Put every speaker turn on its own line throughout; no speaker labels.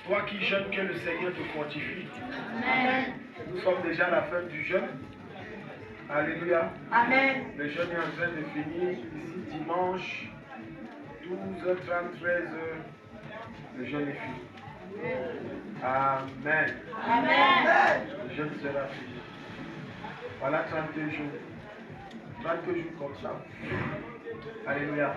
Toi qui jeûnes, que le Seigneur te fortifie. Amen. Nous sommes déjà à la fin du jeûne. Alléluia. Amen. Le jeûne est en train de finir ici dimanche 12h30, 13h. Le jeûne est fini. Amen. Amen. Le jeûne sera fini. Voilà 32 jours. 32 jours comme ça. Alléluia.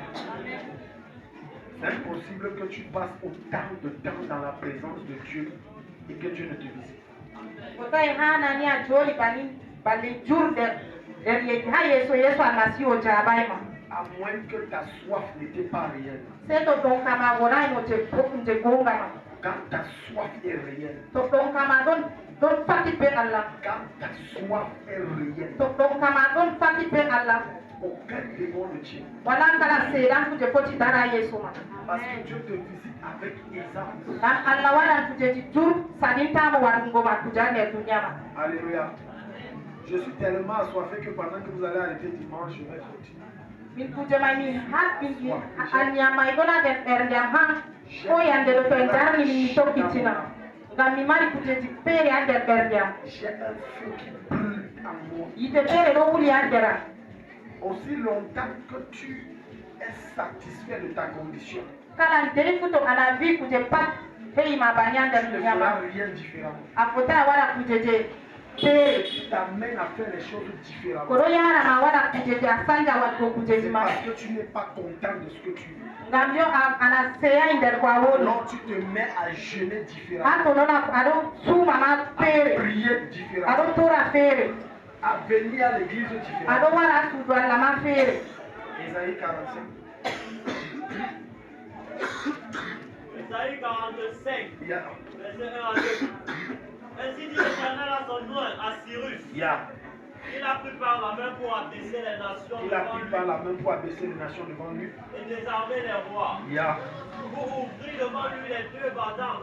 C'est impossible que tu passes autant de temps dans la présence de Dieu et que Dieu ne te visite. À moins que ta soif n'était pas réelle. Quand ta soif est réelle. Quand ta soif est réelle. Aucun démon ne tient. Parce que Dieu te visite avec aisance. Alléluia. Je suis tellement assoiffé que pendant que vous allez arrêter dimanche, je vais continuer. J'ai un feu qui brûle en moi. Aussi longtemps que tu es satisfait de ta condition, tu ne feras rien différemment. Tu t'amènes à faire les choses différemment. C'est parce que tu n'es pas content de ce que tu vis. Alors tu te mets à jeûner différemment, à prier différemment, à venir à l'église différemment. Isaïe 45.
Isaïe 45,
Yeah.
verset 1 à 2. Ainsi dit l'Éternel à son nom, à Cyrus.
Yeah.
Il a pris par la main pour abaisser les nations
Il a pris par la main pour abaisser les nations devant lui.
et désarmer les rois.
Yeah.
Pour ouvrir devant lui les deux battants.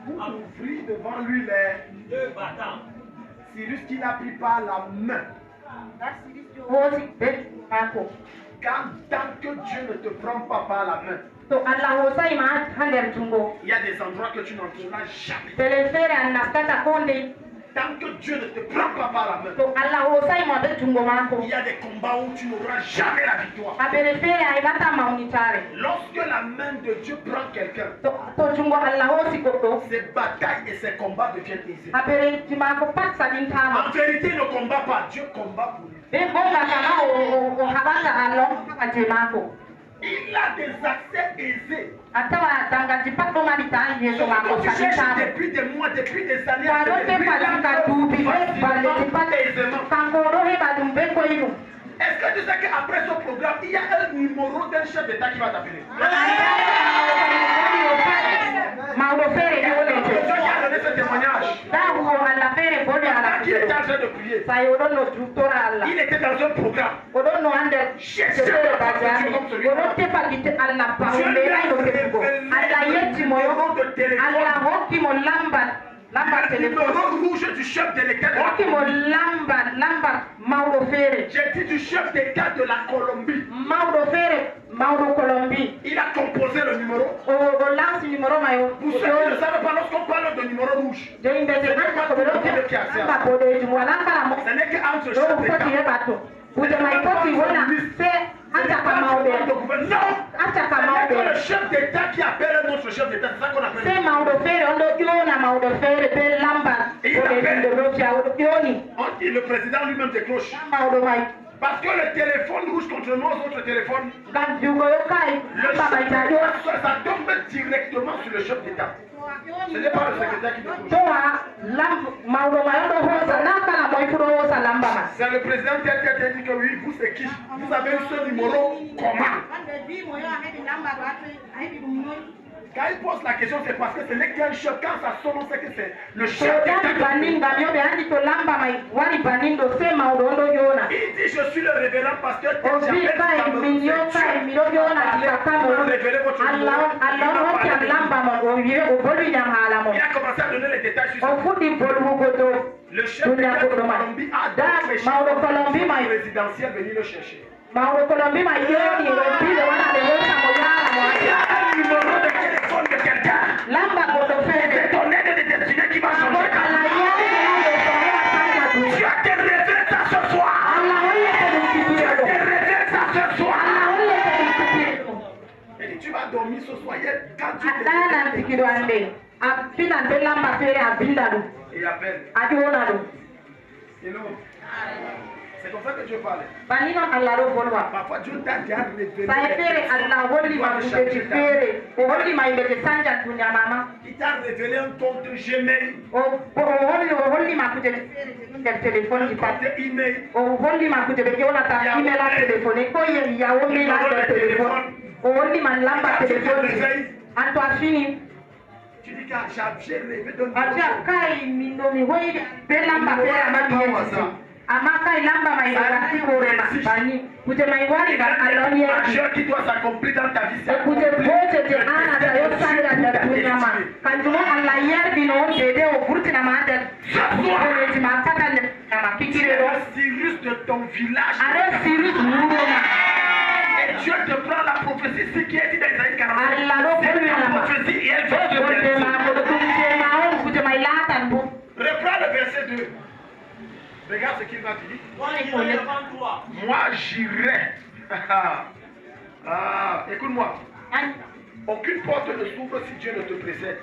Pour ouvrir devant lui les
Deux battants.
Cyrus qui l'a pris par la main. Quand tant que Dieu ne te prend pas par la main, il y a des endroits que tu n'entreras jamais. Tant que Dieu ne te prend pas par la main, il y a des combats où tu n'auras jamais la victoire. Lorsque la main de Dieu prend quelqu'un, ses batailles et ses combats deviennent aisés. En vérité, il ne combat pas, Dieu combat pour lui. Il a des accès aisés. Quand tu cherches depuis des mois, depuis des années, est-ce que tu sais qu'après ce programme, il y a un numéro d'un chef d'État qui va t'appeler? Ce témoignage. Qui était en train de prier. Il était dans un programme. Dieu lui a révélé le numéro rouge du chef de l'État de la Colombie. J'ai dit du chef d'État de la Colombie. Il a composé le numéro. Pour ceux qui ne savent pas, lorsqu'on parle de numéro rouge, ce n'est pas tout le monde qui a accès à ça. Ce n'est qu'entre chef d'État. Non, c'est le chef d'État qui appelle un autre chef d'État. C'est ça qu'on appelle. Le président lui-même décroche. Parce que le téléphone rouge contre nos autres téléphones, ça tombe directement sur le chef d'État. Ce n'est pas le secrétaire qui décroche. C'est le président qui a dit que oui, vous c'est qui? Vous avez ce numéro comment? Quand il pose la question, c'est parce que ce n'est qu'un chef. Quand ça sonne, on sait que c'est le chef d'État. Il dit, je suis le révérend pasteur. Il a commencé à donner les détails sur ça. Le chef d'État de Colombie a donc les chefs présidentiels venir le chercher. Il y a un numéro de téléphone de quelqu'un. quand tu
Adana tikido ande. Apina belamba fere abindadu.
il appelle.
Adionado.
Hello. C'est comme ça que Dieu parle.
Banino allaro bolwa.
Parfois Dieu t'a déjà révélé.
Sai fere alla woli ma kuje fere. O woli ma imbe sanja kunya mama.
Il t'a révélé un compte Gmail.
O woli ma kuje fere del téléphone di
Compte
pat.
email.
O woli ma kuje be ona ta email a téléphone ko ye ya o mi la téléphone. O woli ma lamba téléphone. Anto afini.
Tu dis que j'ai rêvé de
Acha kai mindomi wei belamba fere amami. Amaka ilamba maibara korema bani kuje maiwari ba alonye
qui doit s'accomplir dans ta vie.
kuje bote te ana da yo sanga da tunyama kanjumo alla yer bino dede o burtina manda ko ti makata na makikire do
Cyrus de ton village.
are sirus muroma
Et Dieu te prend la prophétie, ce qui est dit dans Isaïe 45.
alla ro
C'est
kolmi
la
na
prophétie et elle va se
ko te
réaliser.
ma ko kuje ma on kuje mailata bu
Reprends le verset 2. Regarde ce qu'il va dire.
Moi, j'irai devant toi.
Moi j'irai. Écoute-moi. Aucune porte ne s'ouvre si Dieu ne te précède.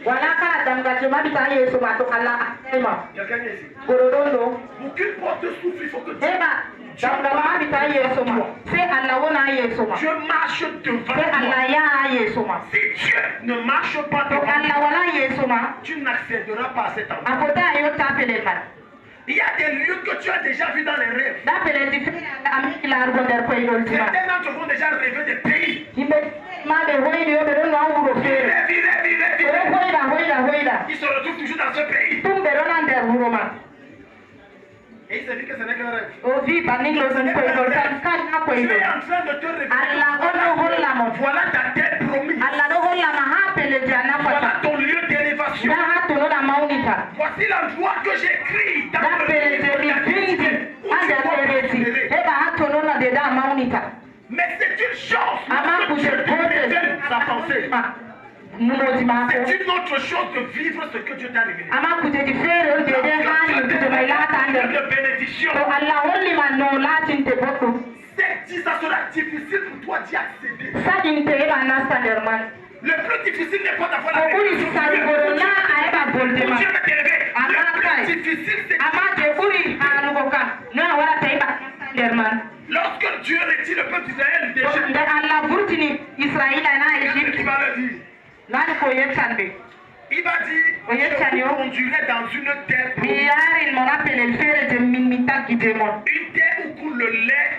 wala kala damga joma bita yeso ma to alla akema
Quelqu'un est ici.
gorodondo
Aucune porte s'ouvre, il faut que Dieu.
eba damga ma bita yeso ma se alla wona yeso ma
Dieu marche devant
se alla
toi.
ya yeso ma
Si Dieu ne marche pas
to
devant
alla
toi,
wala yeso ma
tu n'accéderas pas à cet endroit.
akota yo tapele ma
Il y a des lieux que tu as déjà vus dans les rêves.
dapele di amiki la argonder ko idol tima
Certains d'entre vous ont déjà rêvé des pays.
imbe ma be hoyde yo be don no wuro fere o hoyda
Ils se retrouvent toujours dans ce pays.
tumbe don ander wuro ma
Et il se dit que ce n'est qu'un rêve.
o vi baningo dum ko idol tan kan na ko
Tu
idol
es en train de te réveiller.
alla ono holla mo
Voilà ta terre promise.
alla do holla ma ha pele jana
Voilà
pata
ton lieu d'élévation.
da ha to no da maunita
Voici l'endroit que j'écris dans
da
le
pele
livre
de
de la
bindi
vérité, où tu
anda
dois
tereti
prospérer.
eba ha to no na de da maunita
Mais c'est une chose
ama
que
kuje
Dieu te révèle sa pensée.
numoti ma ko
C'est une autre chose de vivre ce que Dieu t'a révélé.
ama kuje di fere on de de hani kuje mai lata ande
de bénédiction.
to alla holli ma no latin te botto
Ça sera difficile pour toi d'y accéder.
sadin te eba nasta der man
Le plus difficile n'est pas d'avoir la
o buri
bénédiction.
sari corona a eba bolde ma
Dieu va t'élever. Le
Amakai.
plus difficile, c'est
ama te buri hanu ko ka no wara te eba der man
lorsque Dieu retire le peuple d'Israël d'Égypte.
de alla burtini israila na
Regarde ce qu'il
egypte
va le dire.
nan ko yetande
Il va dire,
Oui,
je
Seigneur.
vous conduirai dans une terre
mi
promise.
yari mon appel fere de min mi taggi de mon
Une terre où coule le lait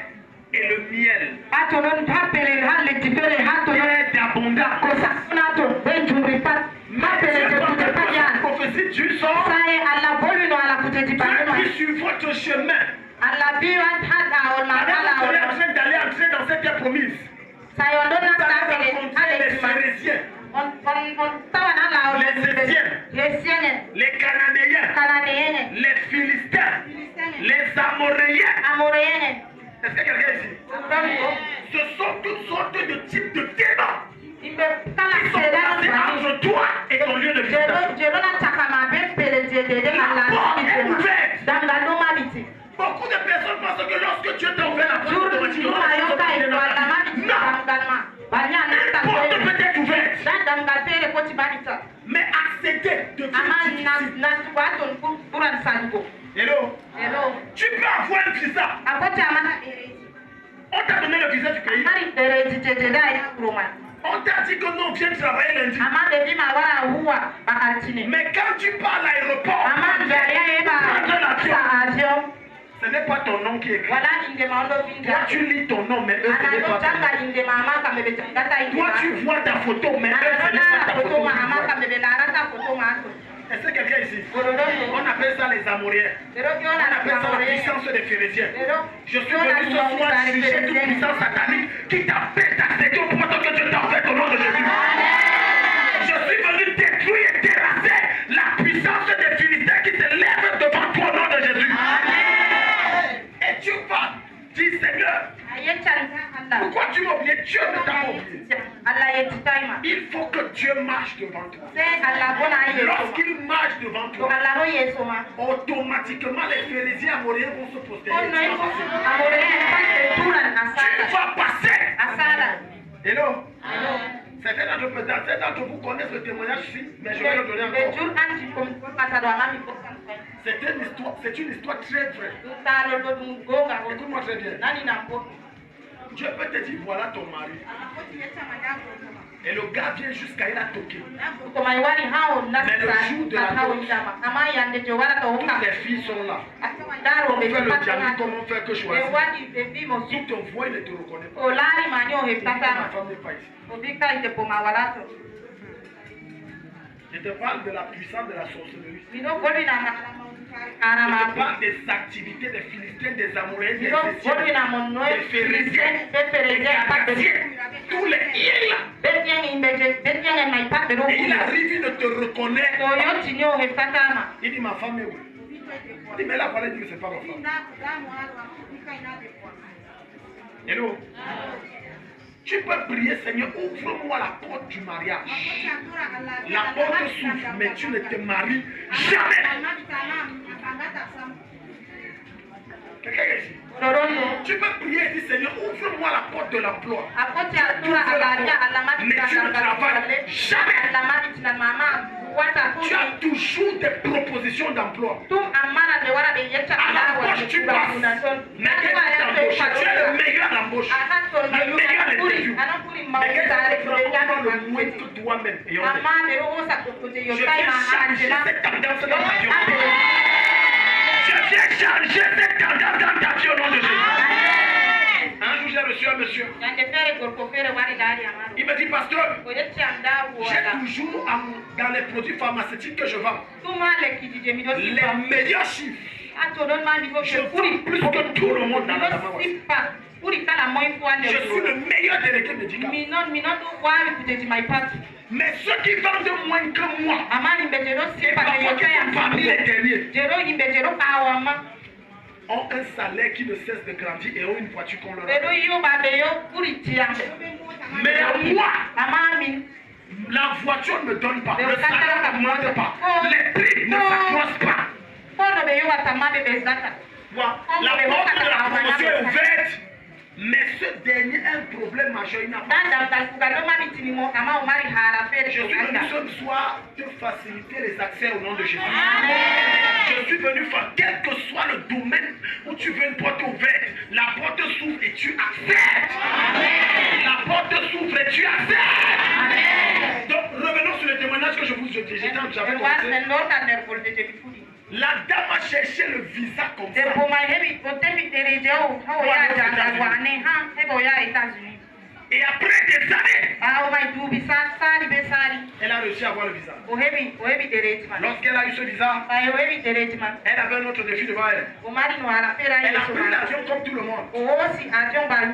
et le miel.
ato non appel halle ti fere hato non
Terre d'abondance.
ko saknato ben jumri pat appel
Dieu
de
va
kuje
faire
pat
une
yan
prophétie du sort.
sai alla bolino ala kuje ti
Dieu
parema
prie sur votre chemin.
alla biwan hada on ma
Pendant que vous serez en
ala
train d'aller entrer dans cette terre promise.
sai on don
Vous
na
allez
appel
rencontrer
ale
les
ti ma
Phérésiens,
on tawana la on
Les Étiens.
les sienne
les Cananéens,
kananeyene
les Philistins, les Amoréens.
amoreyene
Est-ce que quelqu'un ici? Ce sont toutes sortes de types de démons
imbe kala
qui sont
sedano
placés entre toi et ton lieu de visitation.
jelo na chakama be pele de
La
alla
porte est ouverte.
danga no mabiti
Beaucoup de personnes pensent que lorsque Dieu t'a ouvert la porte,
juru
automatiquement,
jura
les
yo
choses
kai
viennent dans
wala
ta vie.
mabiti
Non,
dangalma banya na
la
ta
porte peut être ouverte,
danga pele ko tibarita
mais accéder devient
ama
difficile.
na tubaton buran sango
Hello?
hello
Tu peux avoir un visa.
akoti amana
On t'a donné le visa du pays.
mari tere jitete dai roman
On t'a dit que non, viens travailler lundi.
ama de bima wala huwa bakatine
Mais quand tu pars à l'aéroport,
ama jaria eba sa avion
ce n'est pas ton nom qui est écrit.
wala inde maundo
Toi,
vinga
tu lis ton nom, mais eux, ce
ana
n'est
no
pas ton nom.
janga inde mama kame be tangata inde
Toi, tu vois ta photo, mais eux, ce n'est pas ta photo.
foto ma
qu'ils
ama
voient.
kame be narata foto ma to
Est-ce que quelqu'un ici?
gorodo
On appelle ça les Amoréens.
pero que
On
ona
appelle ça la
amore
puissance des Phérésiens.
pero
Je suis venu ce soir juger toute puissance satanique qui t'a fait accéder au point que Dieu t'a fait au nom de Jésus. Je suis venu détruire et terrasser la puissance des Philistins qui se lèvent devant toi au nom de Jésus. Et tu vas dire, Seigneur, pourquoi tu m'as oublié? Dieu ne t'a pas oublié. Il faut que Dieu marche devant toi. Lorsqu'il marche devant toi, automatiquement les Phérésiens amoréens vont se prosterner. Tu vas passer. Hello? Certains d'entre vous connaissent le témoignage ici, mais je vais le donner encore. C'est une histoire très vraie. Écoute-moi très bien. Dieu peut te dire, voilà ton mari. Et le gars vient jusqu'à il a toqué. Mais le jour de la dot, toutes les filles sont là. On fait le diamant comme on fait que choisir. Il te voit, il ne te reconnaît pas. Ma femme n'est pas ici. Je te parle de la puissance de la sorcellerie. Je te parle des activités des Philistins, des Amoréens, des Égyptiens, des Phérésiens, des Canaciens, tous les îles là. Et il arrive, il ne te reconnaît pas. Il dit, ma femme est où? Il dit, mais là, voilà, il dit que ce n'est pas ma femme. Hello? Tu peux prier, Seigneur, ouvre-moi la porte du mariage. La porte s'ouvre, mais tu ne te maries jamais. Quelqu'un est ici. Tu peux prier et dire, Seieur, ouvre-moi la porte de l'emploi. Mais tu ne travailles jamais. Tu as toujours des propositions d'emploi. À l'embauche, tu passes. Mais tu es le meilleur d'embauche. Le meilleur d'interview. Mais qu'est-ce que tu prends le moins que toi-même? Je viens changer cette tendance dans ta vie. Je viens changer cette tendance dans ta vie au nom de Jésus. Un jour, j'ai reçu un monsieur. Il me dit, pasteur, j'ai toujours dans les produits pharmaceutiques que je vends les meilleurs chiffres. Je vends plus que tout le monde dans la pharmacie. Je suis le meilleur délégué médical. Mais ceux qui vendent moins que moi, et parfois qui sont parmi les derniers, ont un salaire qui ne cesse de grandir et ont une voiture qu'on leur a. Mais moi, la voiture ne me donne pas, le salaire ne monte pas, les prix ne s'accroissent pas. La porte de la promotion est ouverte, mais ce dernier a un problème majeur. Il n'a pas. Je suis venu ce soir te faciliter les accès au nom de Jésus. Je suis venu faire, quel que soit le domaine où tu veux une porte ouverte, la porte s'ouvre et tu acceptes. La porte s'ouvre et tu acceptes. Donc revenons sur le témoignage que j'avais commencé. La dame a cherché le visa comme ça. Et après des années, elle a réussi à avoir le visa. Lorsqu'elle a eu ce visa, elle avait un autre défi devant elle. Elle a pris l'avion comme tout le monde.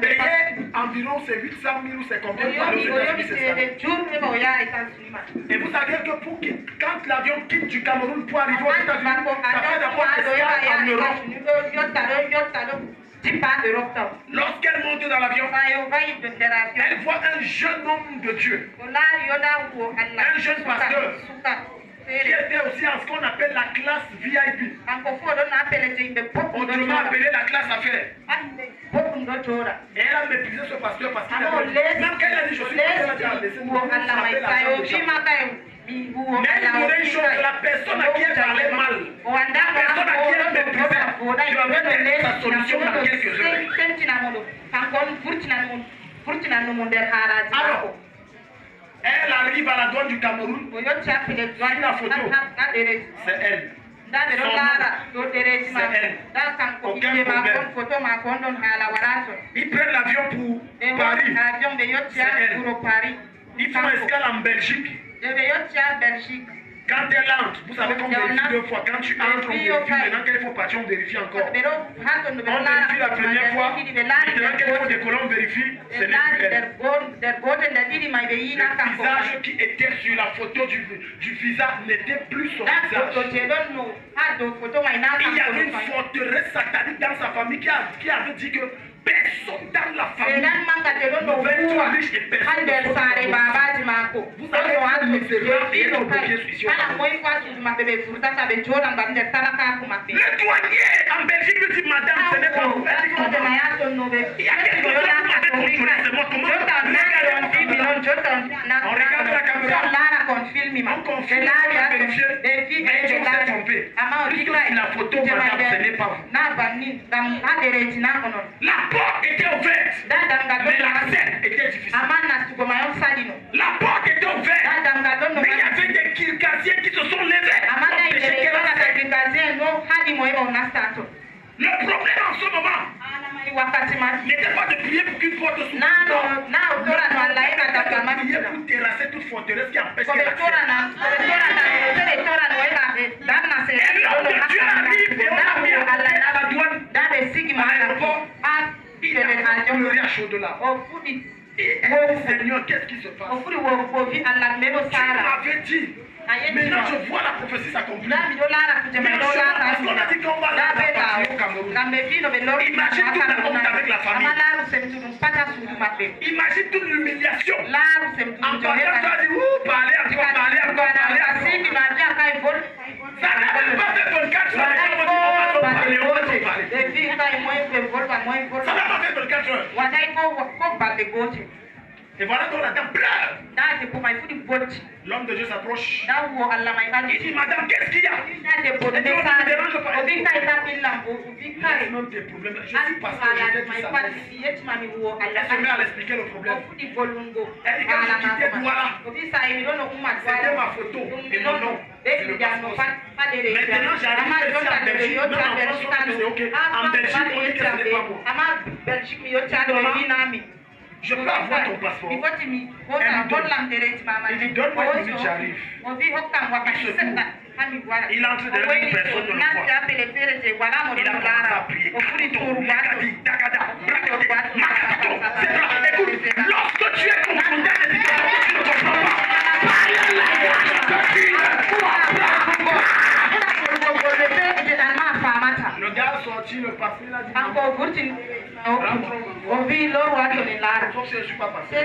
Payé environ c'est 800 000 ou c'est combien pour aller aux États-Unis. Et vous savez que quand l'avion quitte du Cameroun pour arriver aux États-Unis, ça fait d'abord escale en Europe. Lorsqu'elle monte dans l'avion, elle voit un jeune homme de Dieu, un jeune pasteur, qui était aussi en ce qu'on appelle la classe VIP. Autrement appelé la classe affaires. Et elle a méprisé ce pasteur parce qu'il avait dit, même quand elle a dit je suis pasteur, elle a dit laissez-moi frapper l'argent des gens. Mais elle ignorait une chose, la personne à qui elle parlait mal, la personne à qui elle méprisait, tu avais donné sa solution dans quelques heures. Alors, elle arrive à la douane du Cameroun, sur la photo, c'est elle. C'est elle. Aucun problème. Ils prennent l'avion pour Paris, c'est elle. Ils font escale en Belgique. Quand elle entre, vous savez qu'on vérifie 2 fois. Quand tu entres, on vérifie. Maintenant qu'il faut partir, on vérifie encore. On vérifie la première fois. Maintenant qu'il faut décoller, on vérifie. Ce n'est plus elle. Le visage qui était sur la photo du visage n'était plus son visage. Il y avait une forteresse satanique dans sa famille qui avait dit que personne dans la famille
Elan manga te lo no
ne veut
kuwa.
être riche et personne
Hande
ne
sare
veut
babaji mako.
Vous allez être misérable et
Vino
être
kai.
bloqué ici au
Ana
Cameroun.
moi kwa su mabebe furta ka be jora ngande talaka ku mabe.
Le douanier en Belgique lui dit madame, ce n'est pas vous. Elle dit comment? Il y a quelque chose que vous m'avez contrôlé, c'est moi. Comment vous regardez la caméra? On regarde la caméra. On confirme, on va vérifier. Mais Dieu s'est trompé. Puisque c'est la photo, madame, ce n'est pas vous. La porte était ouverte, mais la scène était difficile. La porte était ouverte, mais il y avait des kirkasiens qui se sont levés. Empêcher qu'elle accède. Le problème en ce moment n'était pas de prier pour qu'une porte s'ouvre. De prier pour terrasser toute forteresse qui empêche qu'elle accède. Et lorsque Dieu arrive et on l'a mis à la douane, à l'aéroport, il a pleuré à chaud de larmes. Et Seigneur, qu'est-ce qui se passe? Tu m'avais dit. Maintenant, je vois la prophétie s'accomplir. Parce qu'on a dit qu'on va la au Cameroun. Imagine toute la honte avec la famille. Imagine toute l'humiliation. En parlant, tu as dit, ouh, parler, encore parler, encore parler. Ça n'a même pas fait 24 heures. Les gens vont dire, on va t'en parler, on va t'en parler. Ça n'a pas fait 24 heures. Et voilà donc la dame pleure. L'homme de Dieu s'approche. Il dit, madame, qu'est-ce qu'il y a? Elle dit, on ne me dérange pas. Laisse même tes problèmes. Je suis pasteur, je t'ai dit ça. Elle se met à l'expliquer le problème. Elle dit, quand je quittais Douala, c'était ma photo et mon nom. Maintenant, j'arrive ici en Belgique. Même en France, on dit que c'est ok. En Belgique, on dit que ce n'est pas moi. Je peux avoir ton passeport. Il dit, donne-moi une minute, j'arrive. Il entre derrière une personne de le voit. Il a commencé à prier. Écoute, lorsque tu es confronté à des situations que tu ne comprends pas, le gars a sorti le papier, il a dit sauf si je ne suis pas passé.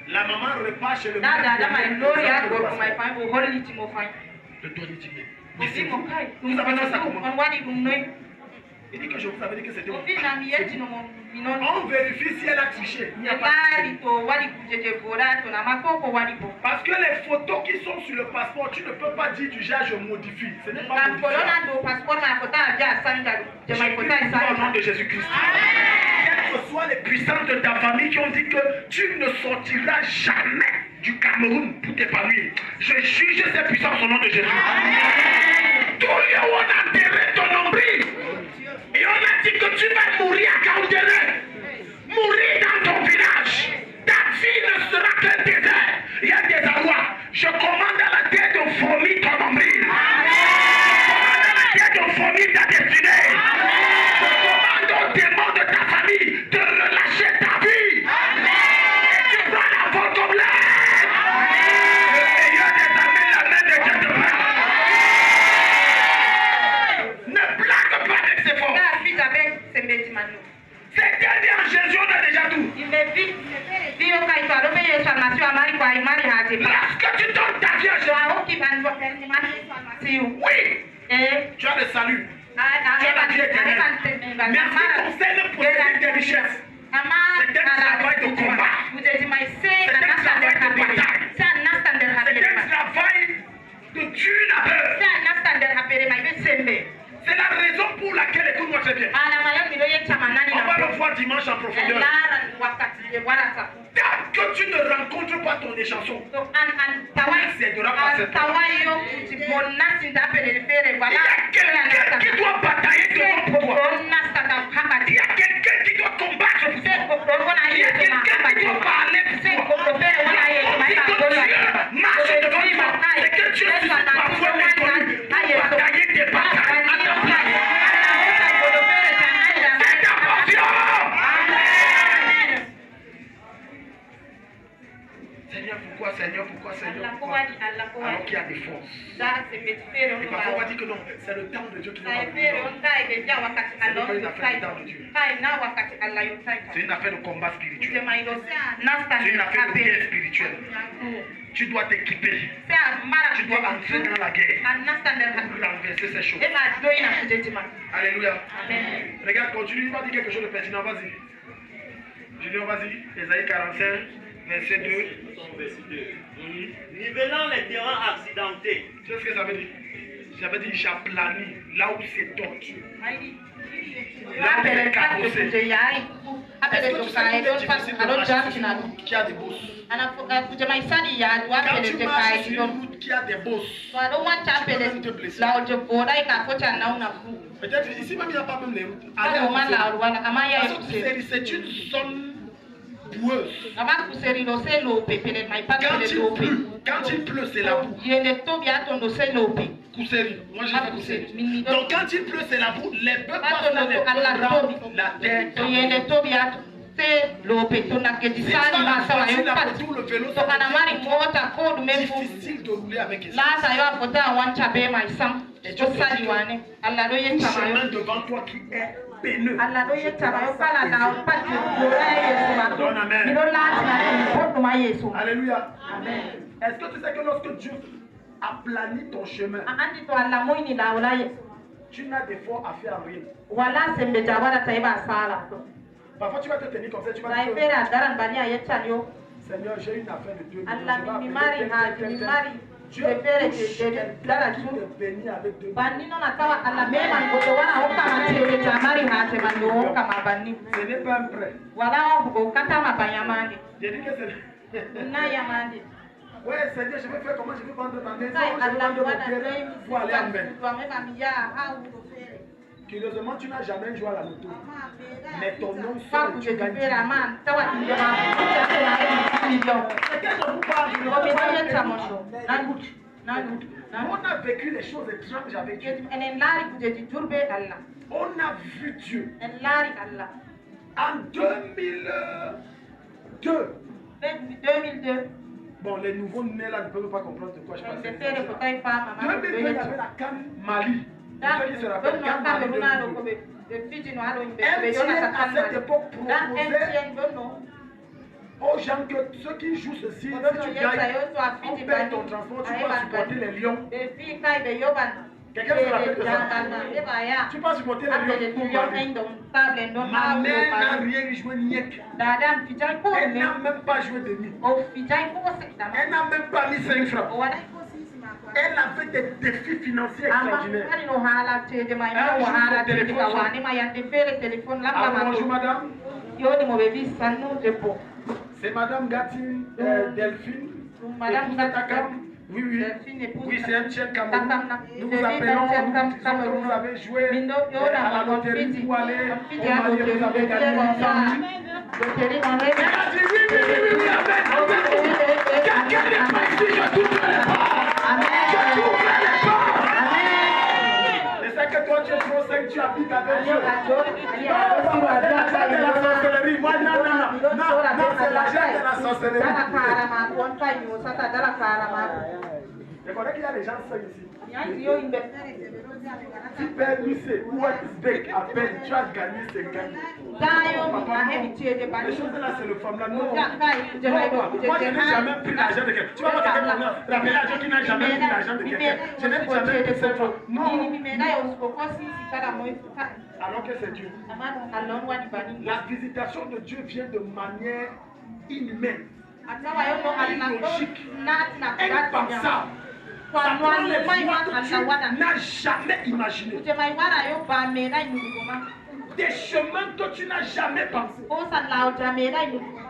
La maman repart chez le mari. Le douanier dit, mais c'est vous. Vous avez fait ça comment? Il dit que je vous avais dit que c'était vous. On vérifie si elle a triché. Il n'y a pas de... Parce que les photos qui sont sur le passeport, tu ne peux pas dire du genre je modifie. Ce n'est pas modifié. Je prie au nom de Jésus-Christ. Quelles que soient les puissances de ta famille qui ont dit que tu ne sortiras jamais du Cameroun pour t'épanouir. Je juge ces puissances au nom de Jésus. Tout lieu où on a enterré ton nombril. Et on a dit que tu vas mourir à Kaoudéré. Mourir dans ton village. Ta vie ne sera qu'un désert. Il y a des endroits. Je commande à la tête de vomir ton nombril. Je commande à la tête de vomir ta destinée. Je commande au démon de ta famille de relâcher ta vie. Et tu prends la faute comme l'aide. Le Seigneur des armées, la main de Dieu te prend. Ne blague pas avec ses forces. C'est dernier en Jésus, on a déjà tout. Lorsque tu donnes ta vie à Jésus, oui, tu as le salut. Tu as la vie éternelle. Mais en ce qui concerne posséder tes richesses, c'est un travail de combat. C'est un travail de bataille. C'est un travail de tuer la peur. C'est la raison pour laquelle, écoute-moi très bien, on va le voir dimanche en profondeur. Tant que tu ne rencontres pas ton échanson, tu n'accéderas pas à cette porte. Il y a quelqu'un qui doit batailler devant pour toi. Il y a quelqu'un qui doit combattre pour toi. Il y a quelqu'un qui doit parler pour toi. Si que Dieu marche devant toi, c'est que Dieu suscite parfois l'inconnu pour batailler tes batailles à ta place. C'est ta portion. Seigneur, pourquoi, Seigneur, pourquoi, Seigneur, pourquoi? alors qu'il y a des forces. Et parfois on va dire que non, c'est le temps de Dieu qui nous va venir. C'est pas une affaire de temps de Dieu. C'est une affaire de combat spirituel. C'est une affaire de guerre spirituelle. Tu dois t'équiper. Tu dois entrer dans la guerre pour renverser ces choses. Alléluia. Regarde, continue, il va dire quelque chose de pertinent. Vas-y. Junior, vas-y. Ésaïe 45, verset 2.
Nivelant les terrains accidentés.
Tu sais ce que ça veut dire? Ça veut dire j'aplanis là où c'est tordu. Là où c'est cabossé. Est-ce que tu sais qu'il est difficile de marcher sur une route qui a des bosses? Quand tu marches sur une route qui a des bosses, tu peux même te blesser. Peut-être ici même il n'y a pas même les routes. Parce que c'est une zone boueuse. Quand il pleut, c'est la boue. Kousséri. Moi j'ai fait Kousséri. Donc quand il pleut, c'est la boue. Les bœufs passent dans les bras, la tête. Difficile de rouler avec essence. Et Dieu te dit que tout chemin devant toi qui est peineux. Donne amen. Alléluia. Est-ce que tu sais que lorsque Dieu aplanit ton chemin, tu n'as des fois à faire rien. Parfois tu vas te tenir comme ça, tu vas dire Seigneur, j'ai une affaire de 2 millions. Dieu touche quelqu'un qui te bénit avec 2 millions. Ce n'est pas un prêt. J'ai dit que c'est... Ouais, Seigneur, je vais faire comment? Je vais vendre ma maison, je vais vendre mon terrain pour aller en main. Curieusement, tu n'as jamais joué à la loto. Mais ton nom sort et tu gagnes 10 millions. C'est qu'est-ce que vous parlez? On a vécu les choses étranges avec Dieu. On a vu Dieu. En 2002. Bon, les nouveaux nés là ne peuvent pas comprendre de quoi je parle. 2002, il y avait la CAN Mali. Ceux qui se rappellent, CAN Mali 2002. MTN à cette époque proposait aux gens que ceux qui jouent ceci, si tu gagnes, on paye ton transport, tu vas supporter les lions. Quelqu'un se rappelle de ça? Tu vas supporter les lions. Ma mère n'a rien joué nièque. Elle n'a même pas joué de nuit. Elle n'a même pas mis 5 francs. Elle avait des défis financiers extraordinaires. Bonjour madame. C'est madame Gatine Delphine. Oui, c'est un chien Cameroun. Nous vous appelons, nous disons que vous avez joué à la loterie pour aller au Mali et vous avez gagné 800 000. Elle a dit oui, amen. Quelqu'un n'est pas ici, je t'ouvre les portes. Je t'ouvre les portes. Et c'est que toi tu es trop saint, tu habites avec Dieu. Non, c'est l'argent de la sorcellerie. Moi, non, c'est l'argent de la sorcellerie. Je connais qu'il y a des gens sains ici. Si Père Lucé ou Bec appelle, tu as gagné 50 000. Les choses là, c'est le femme là. Non. Moi, je n'ai jamais pris l'argent de quelqu'un. Tu vas voir quelqu'un rappeler à Dieu qui n'a jamais pris l'argent de quelqu'un. Je n'ai jamais pris 5 francs. Non. Alors que c'est Dieu. La visitation de Dieu vient de manière inhumaine, illogique, impensable. Ça prend les voies que tu n'as jamais imaginées. Des chemins que tu n'as jamais pensé.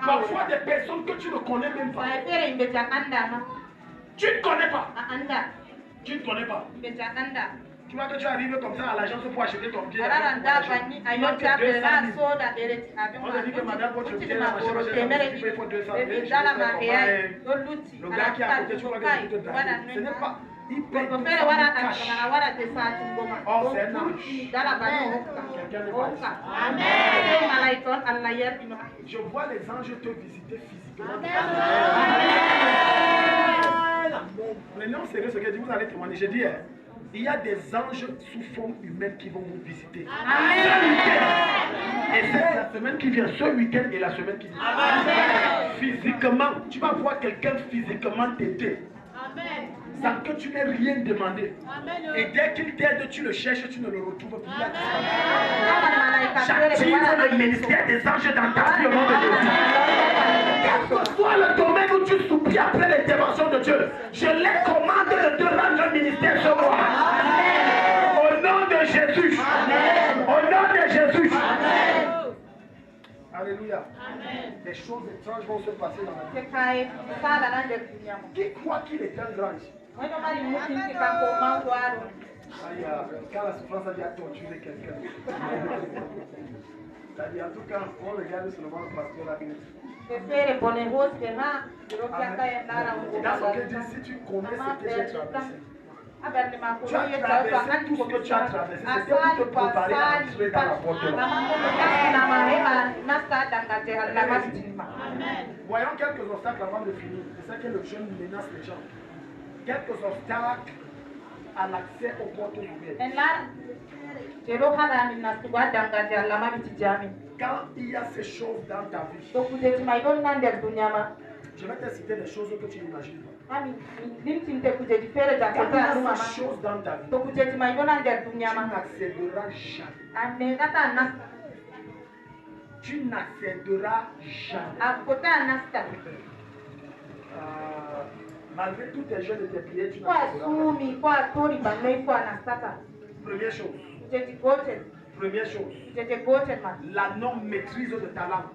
Parfois des personnes que tu ne connais même pas. Tu ne connais pas. Tu ne connais pas. Tu vois que tu arrives comme ça à l'agence pour acheter ton pied. On te dit que madame, votre pied là, il faut 200 000. Le gars qui est à côté, tu vois que c'est tout de ce n'est pas. Il paye tout cash. Oh, c'est un ange. Quelqu'un n'est pas ici. Je vois les anges te visiter physiquement. Prenez au sérieux ce que je dis, vous allez témoigner. Je dis, il y a des anges sous forme humaine qui vont vous visiter.
Amen.
Et c'est la semaine qui vient, ce week-end et la semaine qui vient. Physiquement, tu vas voir quelqu'un physiquement t'aider. Sans que tu n'aies rien demandé. Et dès qu'il t'aide, tu le cherches, tu ne le retrouves plus. J'active le ministère des anges dans ta vie au nom de Jésus. Quel que soit le domaine où tu soupies après l'intervention de Dieu, je les commande de te rendre un ministère ce mois. Au nom de Jésus. Au nom de Jésus. Alléluia. Des choses étranges vont se passer dans la vie. Qui croit qu'il est un grand? Aïe, quand la souffrance a dit à torturer quelqu'un. C'est-à-dire, en tout cas, on regarde seulement le pasteur là. Dans ce que dit, si tu connais ce que j'ai traversé, tu as traversé tout ce que tu as traversé. C'était pour te préparer à entrer dans la porte. Voyons quelques obstacles avant de finir. C'est ça que le jeune menace les gens. Quelques obstacles à l'accès aux portes ouvertes. Quand il y a ces choses dans ta vie, je vais te citer des choses que tu n'imagines pas. Quand il y a ces choses dans ta vie, tu n'accéderas jamais. Tu n'accéderas jamais. Malgré tous tes jeux de tes pieds, tu n'accéderas pas. Première chose. Première chose. La non-maîtrise de ta langue.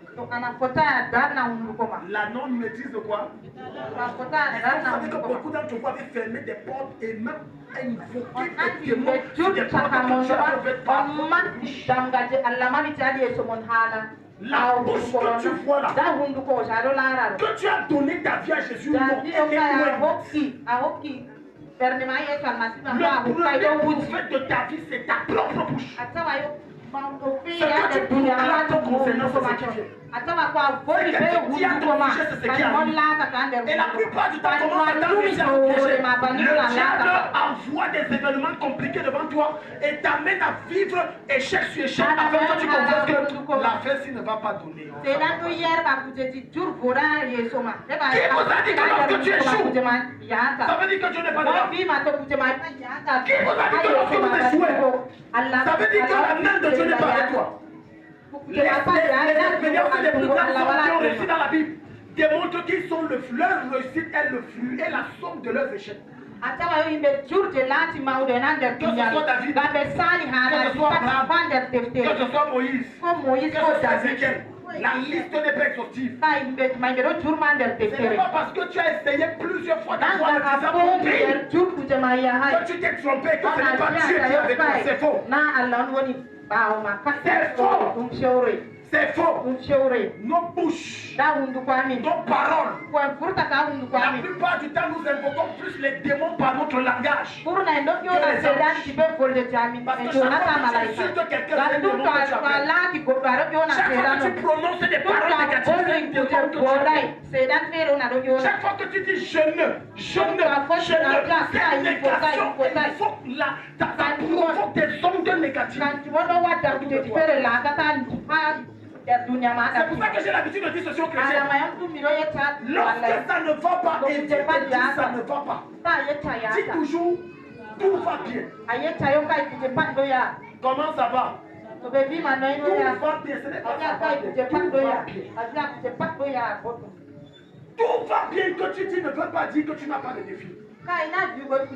La non-maîtrise de quoi? Vous savez que beaucoup d'entre vous avez fermé des portes et même invoqué des démons sur des portes que tu n'avais pas. La bouche que tu vois là, que tu as donné ta vie à Jésus, non, elle est loin. Le premier prophète de ta vie, c'est ta propre bouche. Ce que tu proclames concernant ce qui vient. Et la plupart du temps, comment Satan réussit à te piéger? Le diable envoie des événements compliqués devant toi et t'amène à vivre échec sur échec afin que tu comprennes que l'affaire-ci ne va pas donner. Qui vous a dit que lorsque tu échoues, ça veut dire que Dieu n'est pas là? Qui vous a dit que lorsque vous échouez, ça veut dire que la main de Dieu n'est pas avec toi? Les expériences des plus grands hommes qui ont réussi dans la Bible démontrent qu'ils sont leur réussite est le flux et la somme de leurs échecs. Que ce soit David, que ce soit Abraham, que ce soit Moïse, que ce soit Ézéchiel. La liste n'est pas exhaustive. Ce n'est pas parce que tu as essayé plusieurs fois d'avoir le visa pour que tu t'es trompé, que ce n'est pas Dieu qui est avec toi. C'est faux. C'est faux. C'est faux. Nos bouches, nos paroles, la plupart du temps nous invoquons plus les démons par notre langage. Parce que chaque fois que tu insultes quelqu'un, c'est un démon que tu appelles. Chaque fois que tu prononces des paroles négatives, c'est un démon que tu appelles. Chaque fois que tu dis je ne, cette négation, ça provoque des ondes négatives. C'est pour ça que j'ai l'habitude de dire ceci aux chrétiens. Lorsque ça ne va pas, et Dieu te dit ça ne va pas, dis toujours tout va bien. Comment ça va? Tout va bien, ce n'est pas ça va bien. Tout va bien que tu dis ne veut pas dire que tu n'as pas de défi. Tout va bien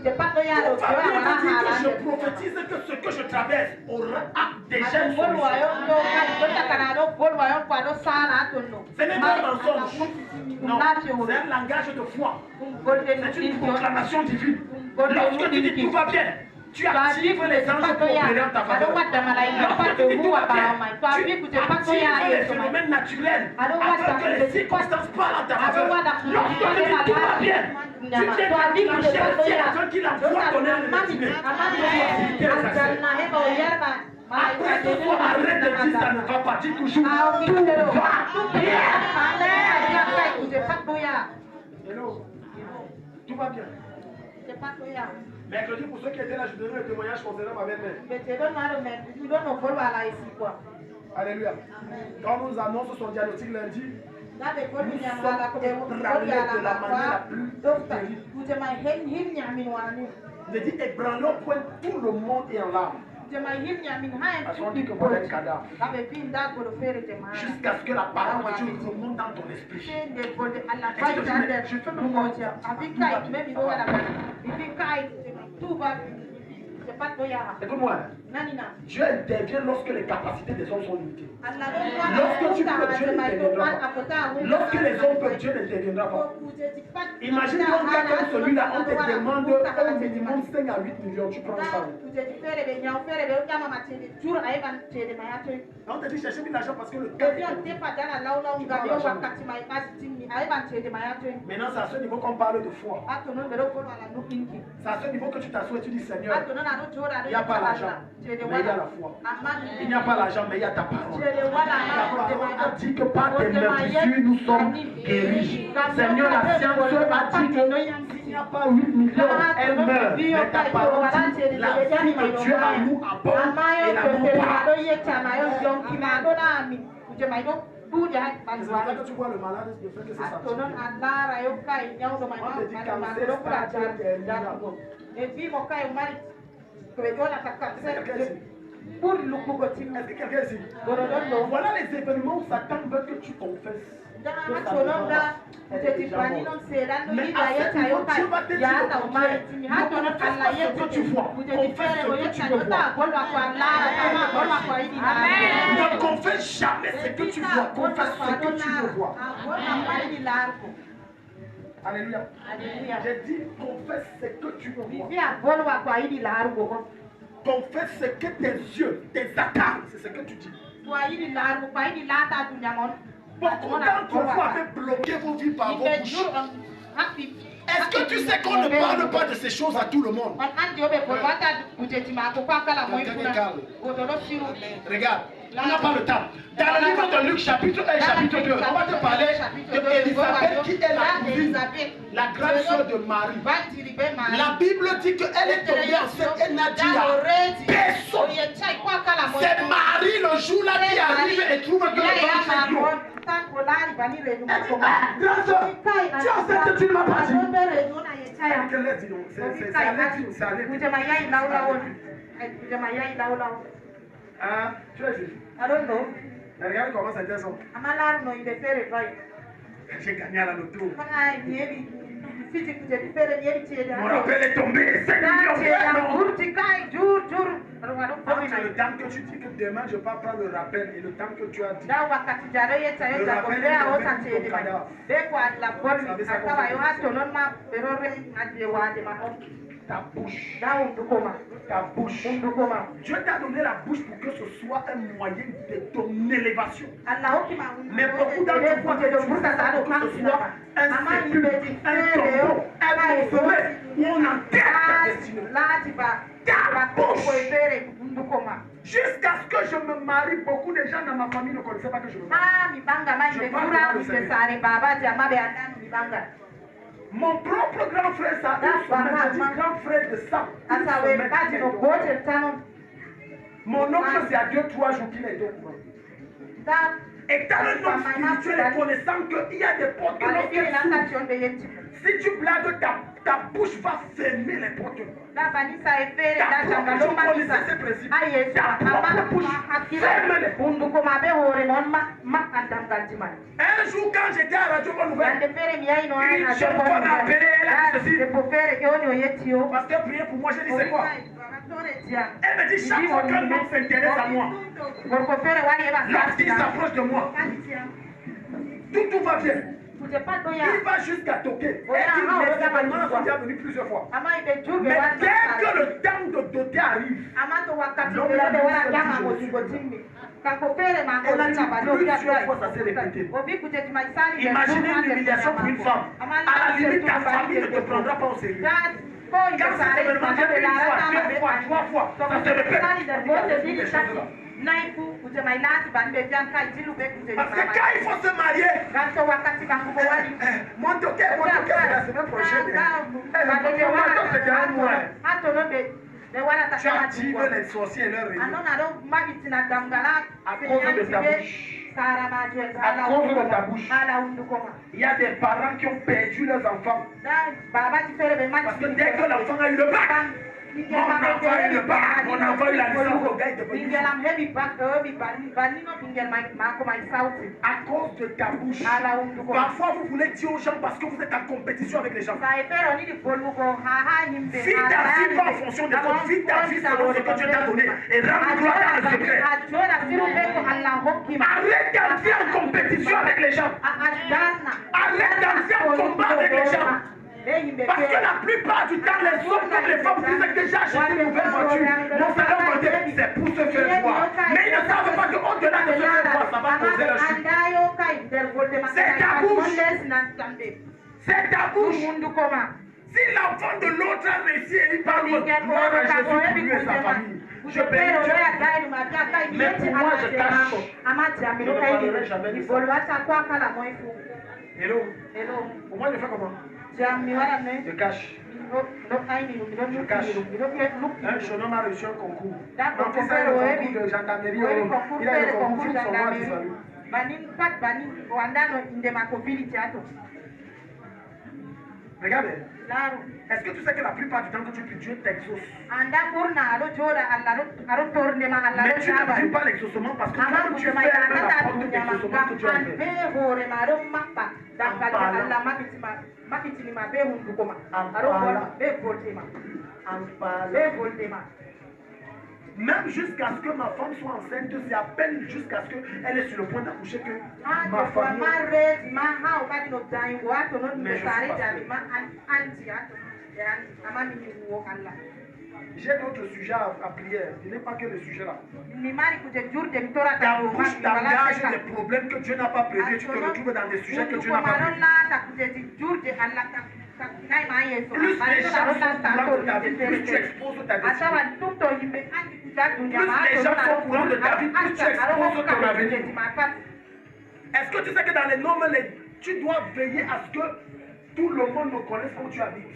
dire que je prophétise que ce que je traverse aura déjà une solution. Ce n'est pas un mensonge. Non, c'est un langage de foi. C'est une proclamation divine. Lorsque tu dis tout va bien, tu actives les anges pour opérer en ta faveur. Lorsque tu dis tout va bien, tu actives les phénomènes naturels afin que les circonstances parlent en ta faveur. Lorsque tu dis tout va bien, tu viens d'enclencher le ciel afin qu'il envoie ton aile matinée pour faciliter les accès. Après ce soir, arrête de dire ça ne va pas, dis toujours tout va bien. Hello. Tout va bien. Mercredi, pour ceux qui étaient là, je donnerai le témoignage concernant ma belle-mère. Alléluia. Quand on nous annonce son diagnostic lundi, nous sommes ébranlés de la manière la plus terrible. Je dis ébranlé au point où tout le monde est en larmes. Parce qu'on dit que voilà un cadavre. Jusqu'à ce que la parole de Dieu remonte dans ton esprit. Écoute-moi, Dieu intervient lorsque les capacités des hommes sont limitées. Lorsque tu peux, Dieu n'interviendra pas. Lorsque les hommes peuvent, Dieu n'interviendra pas. Imagine qu'un cas comme celui-là, on te demande au minimum 5 à 8 millions, tu prends ça. On te dit chercher de l'argent parce que le cas. Maintenant, c'est à ce niveau qu'on parle de foi. C'est à ce niveau que tu t'assois et tu dis Seigneur, il n'y a pas l'argent, mais il y a la foi. Il n'y a pas l'argent, mais il y a ta parole. La parole a dit que par tes meurtrissures, nous sommes guéris. Seigneur, la science a dit que s'il n'y a pas 8 millions, elle meurt. Mais ta parole dit la vie que Dieu a nous abonde et l'amour part. C'est ça que tu vois le malade, le fait que c'est ça. On te dit cancer, stade terminal. Est-ce que quelqu'un ici? Voilà les événements où Satan veut que tu confesses. Mais à ce niveau, Dieu va te dire ce que tu vois. Confesse ce que tu veux voir. Ne confesse jamais ce que tu vois. Confesse ce que tu veux voir. Alléluia. J'ai dit confesse ce que tu veux voir. Confesse ce que tes yeux, tes attentes, c'est ce que tu dis. Beaucoup d'entre vous avez bloqué vos vies par vos bouches. Est-ce que tu sais qu'on ne parle pas de ces choses à tout le monde? Regarde, on n'a pas le temps. Dans le livre de Luc, chapitre 1 et chapitre 2, on va te parler d'Élisabeth qui est la cousine, la grande sœur de Marie. La Bible dit qu'elle est tombée enceinte et n'a dit à personne. C'est Marie le jour-là qui arrive et trouve que le ventre est gros. Elle dit, grande sœur, tu as enceinte, tu ne m'as pas dit. Qu'elle l'a dit donc, c'est allé vite. Ah, tu es Jésus. Mais regarde comment c'était son. J'ai gagné à la loto. Mon rappel est tombé. 5 millions. C'est le temps que tu dis que demain je vais pas prendre le rappel et le temps que tu as dit. Le rappel est ta bouche. Ta bouche. Dieu t'a donné la bouche pour que ce soit un moyen de ton élévation. Mais beaucoup d'entre vous que ce soit un sépulcre, un tombeau, un mausolée où on enterre ta destinée. Ta bouche. Jusqu'à ce que je me marie, beaucoup de gens dans ma famille ne connaissaient pas que je me marie. Je parle devant le Seigneur. Mon propre grand frère, ça a dit grand frère de sang. Mon oncle, c'est à 2-3 jours qu'il est au courant. Étant un homme spirituel et connaissant qu'il y a des portes que lorsqu'elles s'ouvrent, si tu blagues, ta bouche va fermer les portes. Ta propre, je connaissais ce principe. Ta propre bouche ferme les portes. Un jour, quand j'étais à Radio Bonne Nouvelle, une jeune femme m'a appelé, elle a dit ceci. Parce qu'elle priait pour moi, j'ai dit c'est quoi? Elle me dit chaque fois qu'un homme s'intéresse à moi, lorsqu'il s'approche de moi, tout va bien. Il va jusqu'à toquer. Elle dit les événements sont déjà venus plusieurs fois. Mais dès que le temps de doter arrive, l'homme a dit plusieurs fois ça s'est répété. Imaginez une humiliation pour une femme. À la limite, ta famille ne te prendra pas au sérieux. Quand cet événement vient une fois, 2 fois, 3 fois, ça se répète. Parce que quand il faut se marier, mon toquet, c'est la semaine prochaine. Tu actives les sorciers et leurs réunions. À cause de ta bouche. À cause de ta bouche. Il y a des parents qui ont perdu leurs enfants. Parce que dès que l'enfant a eu le bac, mon enfant a eu le bac, mon enfant a eu la licence, le gars est devenu. À cause de ta bouche. Parfois vous voulez dire aux gens parce que vous êtes en compétition avec les gens. Vis ta vie pas en fonction des autres. Vis ta vie selon ce que Dieu t'a donné. Et rends gloire dans le secret. Arrête d'entrer en compétition avec les gens. Arrête d'entrer en combat avec les gens. Parce que la plupart du temps, les hommes comme les femmes disent déjà acheté une nouvelle voiture. Mon salaire monté, c'est pour se faire voir. Mais ils ne savent pas qu'au-delà de se faire voir, ça va poser le chute. C'est ta bouche. C'est ta bouche. Si l'enfant de l'autre a réussi et il parle de gloire à Jésus pour lui et sa famille, je bénis Dieu. Mais pour moi, je cache. Je ne parlerai jamais de ça. Hello. Pour moi, je fais comment? Je cache. Je cache. Un jeune homme a reçu un concours. Mon fils a eu le concours de gendarmerie. Il a eu le concours sur son mois disparu. Regardez. Est-ce que tu sais que la plupart du temps que tu pries, Dieu t'exauce? Mais tu ne vis pas l'exaucement parce que toi tu fais la porte de l'exaucement que tu as fait. Même jusqu'à ce que ma femme soit enceinte, c'est à peine jusqu'à ce qu'elle est sur le point d'accoucher que ma famille... Mais je suis j'ai d'autres sujets à prière. Ce n'est pas que le sujet là. Ta bouche t'engage des problèmes que Dieu n'a pas prévus. Tu te retrouves dans des sujets que Dieu n'a pas prévus. Plus les gens sont courants de ta vie, plus tu exposes ta destinée. Plus les gens sont courants de ta vie, plus tu exposes ton avenir. Est-ce que tu sais que dans les normes, tu dois veiller à ce que tout le monde connaisse où tu habites?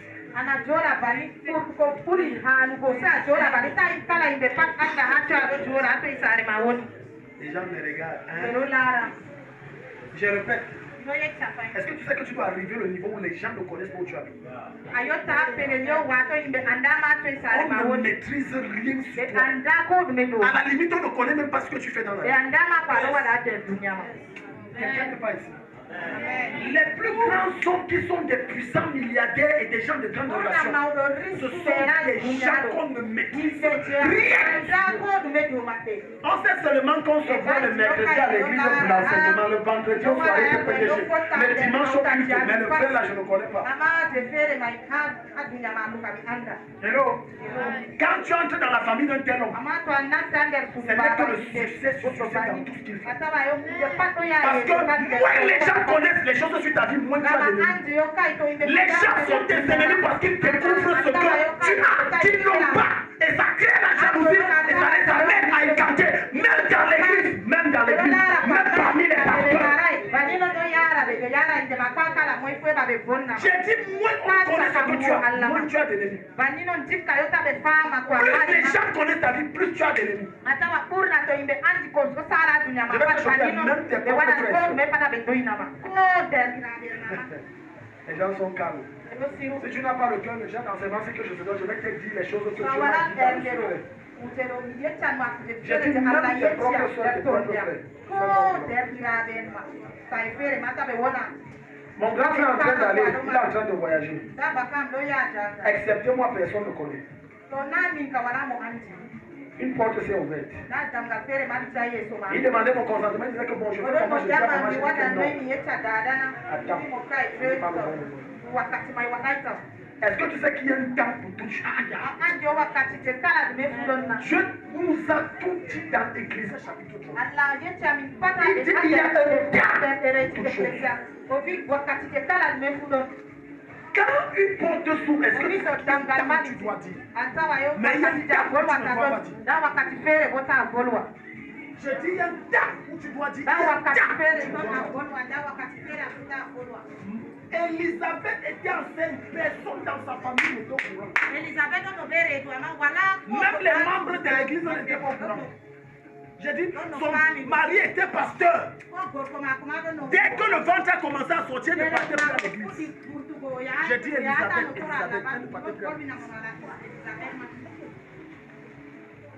Les gens me regardent. Hein? Je répète. Est-ce que tu sais que tu dois arriver au niveau où les gens ne connaissent pas où tu habites? On ne maîtrise rien sur toi. À la limite, on ne connaît même pas ce que tu fais dans la vie. Quelqu'un n'est pas ici. Les plus grands hommes qui sont des puissants milliardaires et des gens de grande relation, ce sont des gens qu'on ne maîtrise rien. On sait seulement qu'on se voit le mercredi à l'église pour l'enseignement, le vendredi au soirée pour péché, le dimanche au culte, mais le frère là je ne connais pas. Hello. Quand tu entres dans la famille d'un tel homme, ce n'est que le succès dans tout ce qu'il fait. Parce que moins les gens connaissent les choses sur ta vie, moins tu as d'ennemis. Les gens sont tes ennemis parce qu'ils découvrent ce que tu as, qu'ils n'ont pas. Et ça crée la jalousie et ça les amène à écarter, même dans l'église, même parmi les pasteurs. J'ai dit, moins on connaît ce que tu as, moins tu as d'ennemis. Plus les gens connaissent ta vie, plus tu as d'ennemis. Je vais te choquer, même tes propres frères. Les gens sont calmes. Si tu n'as pas le cœur de Dieu dans ses mains, c'est que je te donne, je vais te dire les choses que Dieu m'a dit. J'ai dit même tes propres soeurs, tes propres frères. Mon grand frère est en train d'aller, il est en train de voyager. Excepté moi, personne ne connaît. Une porte s'est ouverte. Il demandait mon consentement, il disait que bon, je veux comment je dis, comment je dis que non. Attends, c'est pas le bon moment. Est-ce que tu sais qu'il y a un temps pour tout changer? Dieu nous a tout dit dans l'Église chapitre 3. Il dit qu'il y a un temps pour tout changer. Quand une porte s'ouvre, est-ce que tu sais qu'il y a un temps que tu dois dire? Mais il y a un temps que tu ne dois pas dire. Je dis il y a une date où tu dois dire. Elisabeth était enceinte, personne dans sa famille n'était au courant. Même les membres de l'église n'étaient pas au courant. J'ai dit, son mari était pasteur. Dès que le ventre a commencé à sortir, elle ne partait plus à l'église. J'ai dit, Elisabeth, elle ne partait plus à l'église.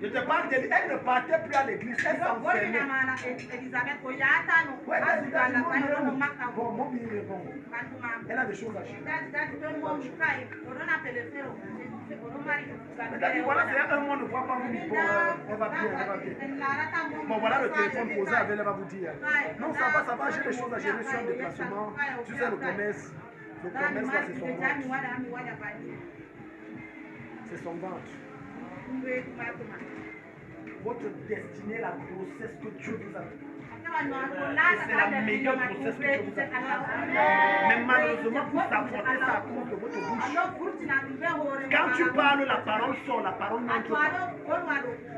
Je te parle d'elle, elle ne partait plus à l'église, elle s'enfermait. Bon, mon bien répond. Elle a des choses à dire. Mais voilà, c'est un mois, ne voit pas vous. Bon, elle va bien, elle va bien. Bon, voilà le téléphone posé avec elle, elle va vous dire. Non, ça va, j'ai des choses à gérer sur un déplacement. Tu sais, le commerce là, c'est son ventre. C'est son ventre. Votre destinée, la grossesse que Dieu vous a donnée. C'est la meilleure grossesse que Dieu vous a donnée. Mais malheureusement, vous affrontez ça à cause de votre bouche. Quand tu parles, la parole sort, la parole n'entre pas.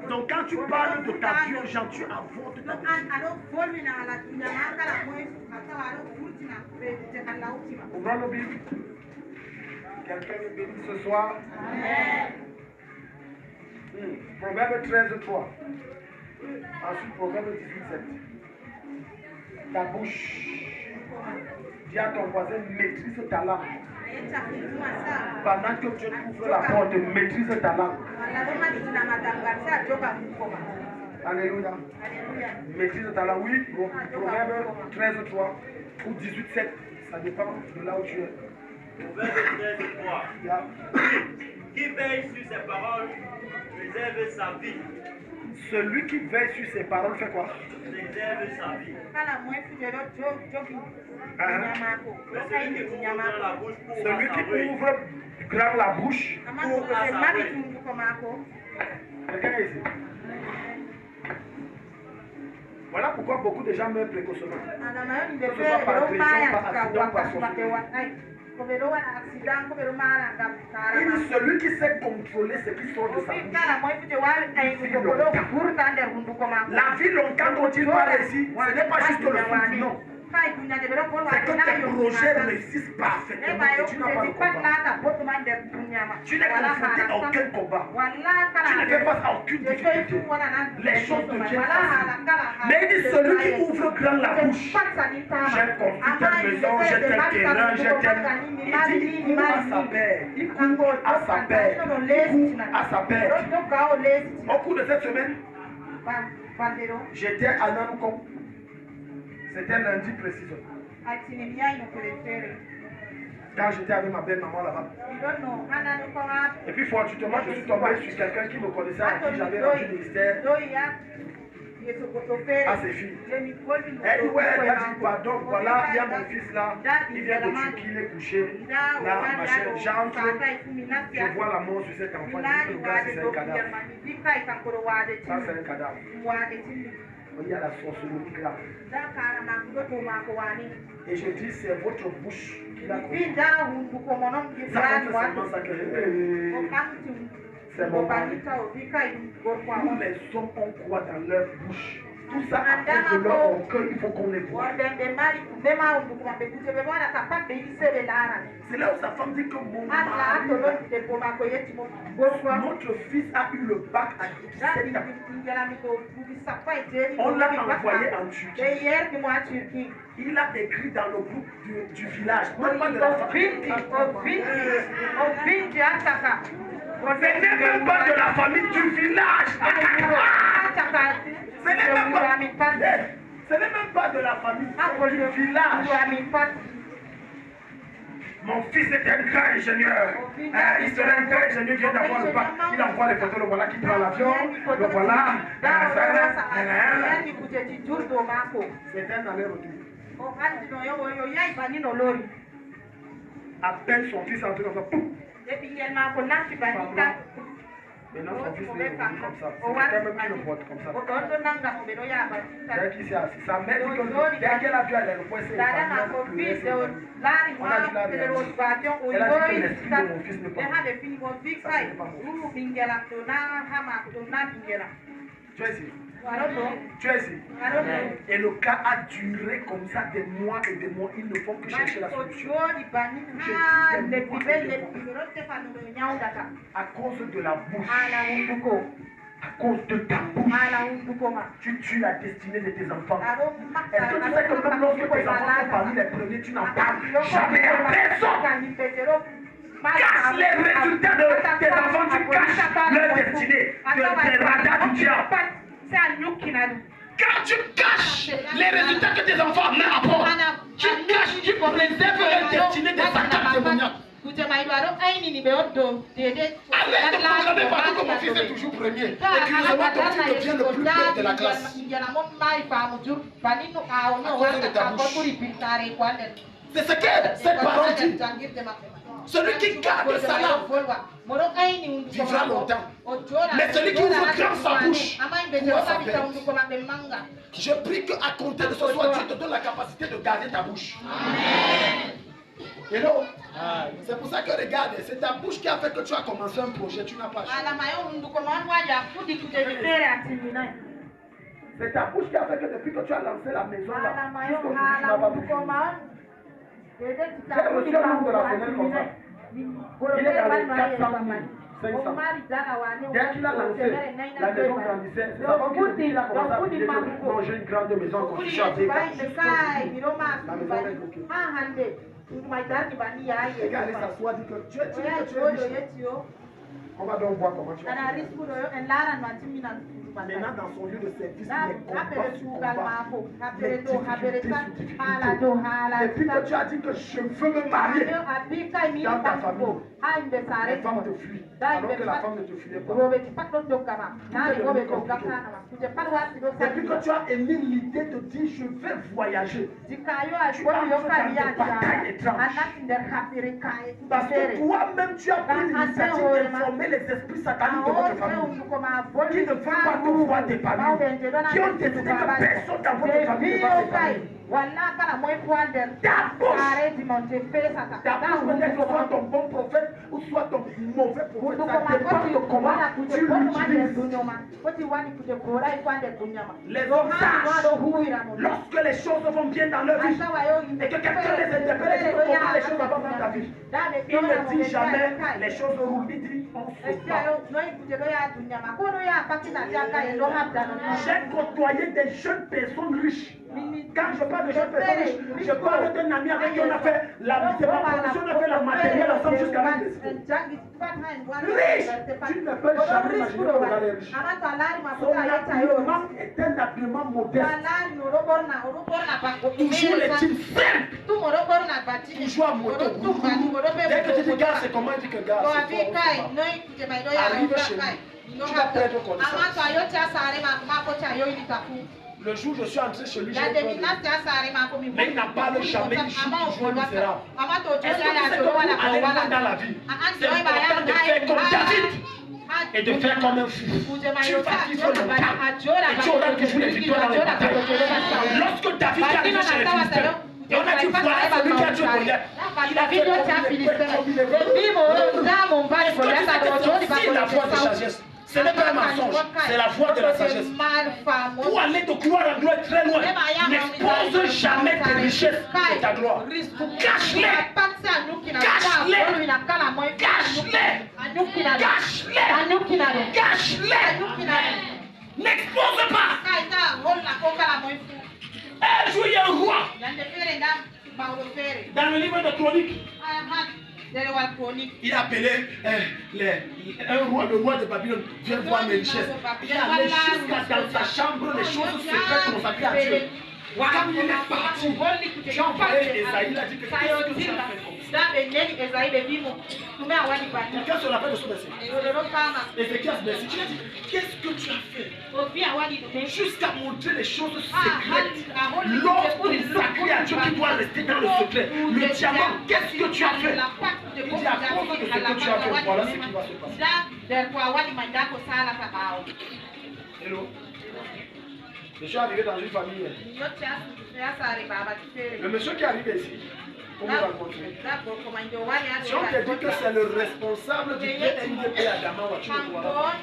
Donc quand tu parles de ta vie aux gens, tu avortes ta vie. Ouvrons nos Bibles. Quelqu'un est béni ce soir. Amen. Proverbe 13, 3. Ensuite, Proverbe 18, 7. Ta bouche. Dis à ton voisin, maîtrise ta langue. Pendant que Dieu ouvre la porte, maîtrise ta langue. Alléluia. Maîtrise ta langue. Oui, Proverbe 13, 3 ou 18, 7. Ça dépend de là où tu es.
Proverbe 13, 3. Qui veille sur ses paroles préserve sa vie.
Celui qui veille sur ses paroles fait quoi?
Préserve sa vie.
Celui qui ouvre grand la bouche. Quelqu'un est ici? Voilà pourquoi beaucoup de gens meurent précocement. Que ce soit par agression, par accident, par sorcellerie. Il dit celui qui sait contrôler ce qui sort de sa bouche. La vie longtemps dont il parle ici, ce n'est pas juste le foot, non. C'est que tes projets réussissent parfaitement et tu n'as pas le combat. Tu n'es confronté à aucun combat. Tu ne fais face à aucune difficulté. Les choses deviennent faciles. Mais il dit celui qui ouvre grand la bouche. J'ai construit telle maison, j'ai tel terrain, j'ai tel... Il dit il court à sa paix. Il court à sa paix. Il court à sa paix. Au cours de cette semaine, j'étais à Nanukom. C'était lundi précisément. Quand j'étais avec ma belle-maman là-bas. Et puis fortuitement, je suis tombé sur quelqu'un qui me connaissait, à qui j'avais rendu le ministère à ses filles. Elle dit, ouais, elle a dit, pardon, voilà, il y a mon fils là, il vient de Turquie, il est couché. Là, machin, j'entre, je vois la mort sur cet enfant, je dis, regarde, c'est un cadavre. Ça, c'est un cadavre. Il y a la sorcellerie là. Et je dis, c'est votre bouche qui l'a compris. Ça fait seulement ça que c'est mon mari. Tous les hommes ont quoi dans leur bouche. Tout ça à cause de leur orgueil, il faut qu'on les voit. C'est là où sa femme dit que mon mari, notre fils a eu le bac à 17 ans. On l'a envoyé en Turquie. Il a écrit dans le groupe du village, même pas de la famille. Ce n'est même pas de la famille du village. Ce n'est même pas de la famille du village. Mon fils est un grand ingénieur. Il serait un grand ingénieur, il vient d'avoir le bac. Il envoie les photos, le voilà qui prend l'avion. Le voilà. C'est un aller-retour. À peine son fils est entré comme ça. Pouf. Maintenant son fils est revenu comme ça. C'est quelqu'un même qui le porte comme ça. Dès qu'il s'est assis, sa mère dit que dès qu'elle a vu à l'aéroport, elle s'est évanouie. On a dû la réaliser. Elle a dit que l'esprit de mon fils ne peut pas. Ça, ce n'est pas mon fils. Tu es ici. Tu es ici. Et le cas a duré comme ça des mois et des mois. Ils ne font que chercher la solution. À cause de la bouche. À cause de ta bouche, tu tues la destinée de tes enfants. Est-ce que tu sais que même lorsque tes enfants sont parmi les premiers, tu n'en parles jamais à personne? Cache les résultats de tes enfants, tu caches leur destinée, des radars du diable. Quand tu caches les résultats que tes enfants apportent, tu caches, tu préserves leur destinée des attaques démoniaques. Arrête de proclamer partout que mon fils est toujours premier. Et curieusement, ton fils devient le plus faible de la classe. C'est ce que cette parole dit. Celui qui garde sa langue vivra longtemps. Mais celui qui ouvre grand sa bouche pourra sa perte. Je prie qu'à compter de ce soir, Dieu te donne la capacité de garder ta bouche. Amen. Hello? C'est pour ça que regarde, c'est ta bouche qui a fait que tu as commencé un projet, tu n'as pas choisi. C'est ta bouche qui a fait que depuis que tu as lancé la maison là, jusqu'aujourd'hui tu n'as pas pu finir. J'ai reçu un nombre de la fenêtre comme ça. Il est dans les 400 000, 500. Dès qu'il a lancé, la maison grandissait. C'est avant qu'il a commencé à prier que manger une grande maison en construction à Béka. La maison est bloquée. Regardez sa foi, dit que tu es riche. On va donc voir comment tu vas faire. Maintenant, dans son lieu de service, les combats sur combat, les difficultés sur difficultés. Depuis que tu as dit que je veux me marier dans ta famille, les femmes te fuient, alors que la femme ne te fuyait pas. Depuis que tu as émis l'idée de dire je vais voyager, tu as dans des batailles étranges. Parce que toi-même tu as pris l'initiative d'informer les esprits sataniques de votre famille qui ne veulent pas te voir t'épanouir, qui ont décidé que personne dans votre famille ne va t'épanouir. Ta bouche, peut-être soit ton bon prophète ou soit ton mauvais prophète, ça dépend de comment tu l'utilises. Les hommes sachent, lorsque les choses vont bien dans leur vie et que quelqu'un les interpelle et dit comment les choses vont dans ta vie, il ne dit jamais les choses roulent, il dit on se bat. J'ai côtoyé des jeunes personnes riches. Quand je parle de jeunes personnes riches, je parle d'un ami avec qui on a fait la production, on a fait la matériel ensemble jusqu'à l'université. Riche! Tu ne peux jamais imaginer qu'on va les riches. Son habillement est un habillement modeste. Toujours les jeans simples. Toujours à moto. Dès que tu dis gars, c'est comment il dit que gars, c'est fort. Arrive chez lui. Tu vas perdre connaissance. Le jour où je suis entré chez lui, j'ai peur de lui. Mais il n'en parle jamais, il joue toujours misérable. Est-ce que tu sais que pour aller loin dans la vie, c'est important de faire comme David et de faire comme un fou. Tu vas vivre longtemps et tu auras toujours les victoires dans les batailles. Lorsque David est arrivé chez les Philistins, et on a dit voilà celui qui a tué Goliath. Il a fait comme il est prêt, comme il est prêt. Est-ce que tu sais que c'est la voix de sagesse? Ce n'est pas un mensonge, c'est la voix de la sagesse. Pour aller te croire en gloire très loin, n'expose jamais tes richesses et ta gloire. Cache-les. Cache-les. Cache-les. Cache-les. Cache-les. N'expose pas. Un jour, il y a un roi. Dans le livre de Chroniques, il a appelé un roi, le roi de Babylone, viens voir mes richesses. Il est allé jusqu'à dans sa chambre les choses secrètes consacrées à Dieu. Quand il est parti, j'ai envoyé Esaïe, il a dit que qu'est-ce que tu as fait comme ça? Quelqu'un se rappelle de ce verset. Ézéchias verset, tu as dit, qu'est-ce que tu as fait? Jusqu'à montrer les choses secrètes. L'or consacré à Dieu qui doit rester dans le secret. Le diamant, qu'est-ce que tu as fait? Il dit à cause de ce que tu as fait, voilà ce qui va se passer. Hello. Je suis arrivé dans une famille. Le monsieur qui arrive ici, pour me rencontrer, si on te dit que c'est le responsable du PNDP à Damawa, tu me crois.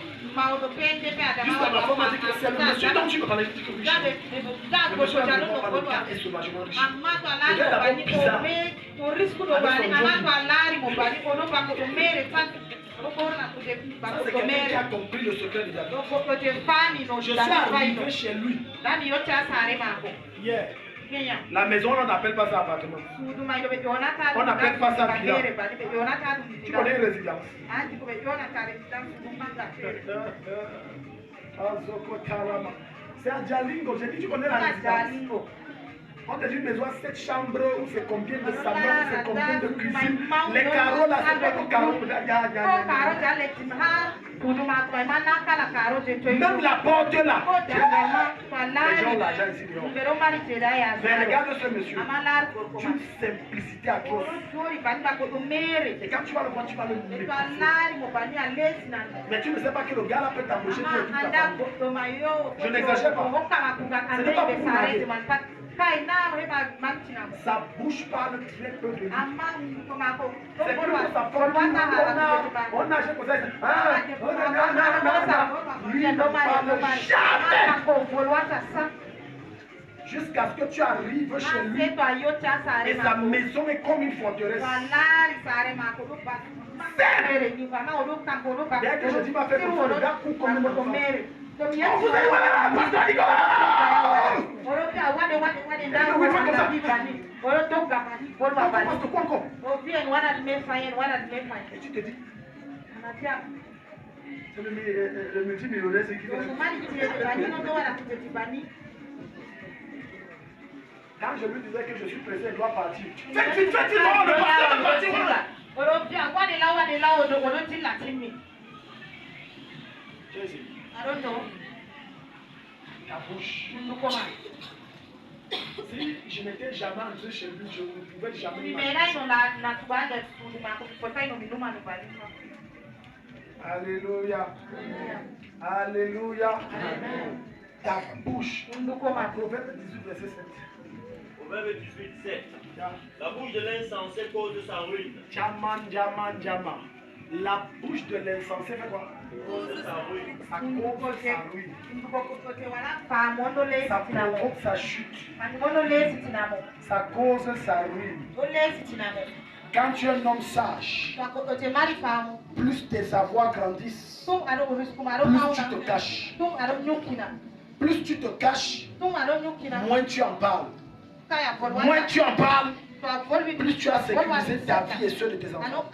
Juste ma femme m'a dit que c'est le monsieur dont tu me parlais. Je dis que oui. Le monsieur a vraiment le cas est sauvagement riche. Il est d'abord bizarre. C'est quelqu'un qui a compris le secret de David. Je suis arrivé chez lui. Hier. La maison, on n'appelle pas ça appartement. On n'appelle pas ça villa. Tu connais une résidence. C'est à Jalingo. J'ai dit, tu connais la résidence. On te dit une maison à 7 chambres, où c'est combien de salons, c'est combien de cuisines. Les carreaux là, c'est pas ton carreau. Même la porte là. Les gens l'argent ici dehors. Mais regarde ce monsieur. D'une simplicité atroce. Et quand tu vas le voir, tu vas le mépriser. Mais tu ne sais pas que le gars là peut t'embaucher pour toute ta famille. Je n'exagère pas. Ce n'est pas pour vous. Sa bouche parle très peu de lui. C'est plus que sa forme. On a acheté pour ça. Lui ne parle jamais. Jusqu'à ce que tu arrives chez lui. Et sa maison est comme une forteresse. Bien que je dis ma fête, le gars court comme un enfant. Vous allez voir la pasteur et tu te dis, c'est le multimillionnaire, c'est qui fait. Quand je lui disais que je suis pressé, il doit partir. Faites vite, le pasteur va partir. Jésus.
I don't know.
Ta bouche. Si je n'étais jamais entré chez lui, je ne pouvais jamais Alléluia. Alléluia. Ta bouche. Proverbe 18, verset 7.
Proverbe 18, 7. La bouche de l'insensé cause sa ruine.
Jaman. La bouche de l'insensé fait quoi?
Cause sa ruine.
Ça cause sa ruine. Ça provoque sa chute. Ça cause sa ruine. Quand tu es un homme sage, plus tes savoirs grandissent, plus tu te caches. Plus tu te caches, moins tu en parles. Moins tu en parles, plus tu as sécurisé ta vie et ceux de tes enfants.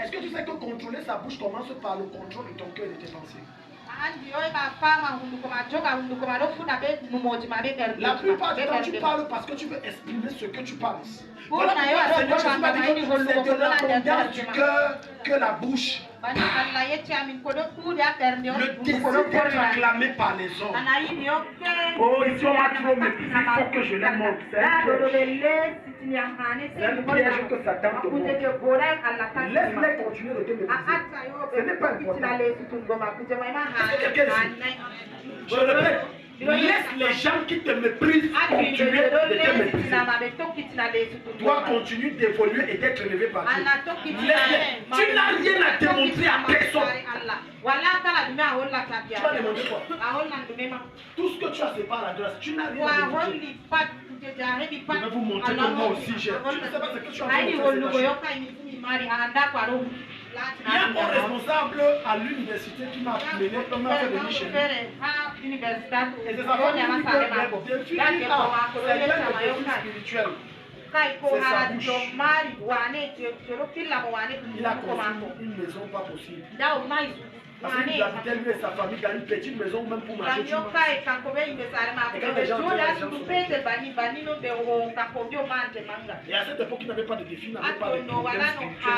Est-ce que tu sais que contrôler sa bouche commence par le contrôle de ton cœur et de tes pensées? La plupart du temps, tu parles parce que tu veux exprimer ce que tu penses. Voilà pourquoi Seigneur Jésus m'a dit que c'est de l'abondance du cœur que la bouche. Le désir d'être acclamé par les hommes. Oh, ici on m'a trop méprisé, il faut que je les montre. C'est un piège que Satan te montre. Laisse-les continuer de te mépriser. Ce n'est pas important. C'est quelqu'un ici. Je répète. Laisse les gens qui te méprisent continuer de te mépriser. Tu dois continuer d'évoluer et d'être élevé par Dieu. Laisse-les. Tu n'as rien à démontrer à personne. Tu vas demander quoi? Tout ce que tu as, c'est par la grâce. Tu n'as rien à démontrer. Je vais vous montrer que moi aussi j'ai. Tu ne sais pas ce que tu as fait. Il y a un responsable à l'université qui m'a appelé, qui m'a fait venir chez lui. Et c'est sa femme qui dit que des filles, c'est un défi spirituel. C'est sa bouche. Il a construit une maison pas possible. Parce qu'il habitait lui et sa famille dans une petite maison, même pour marcher. Et quand les gens et à cette époque, il n'avait pas de défi, il n'avait pas de problème spirituel.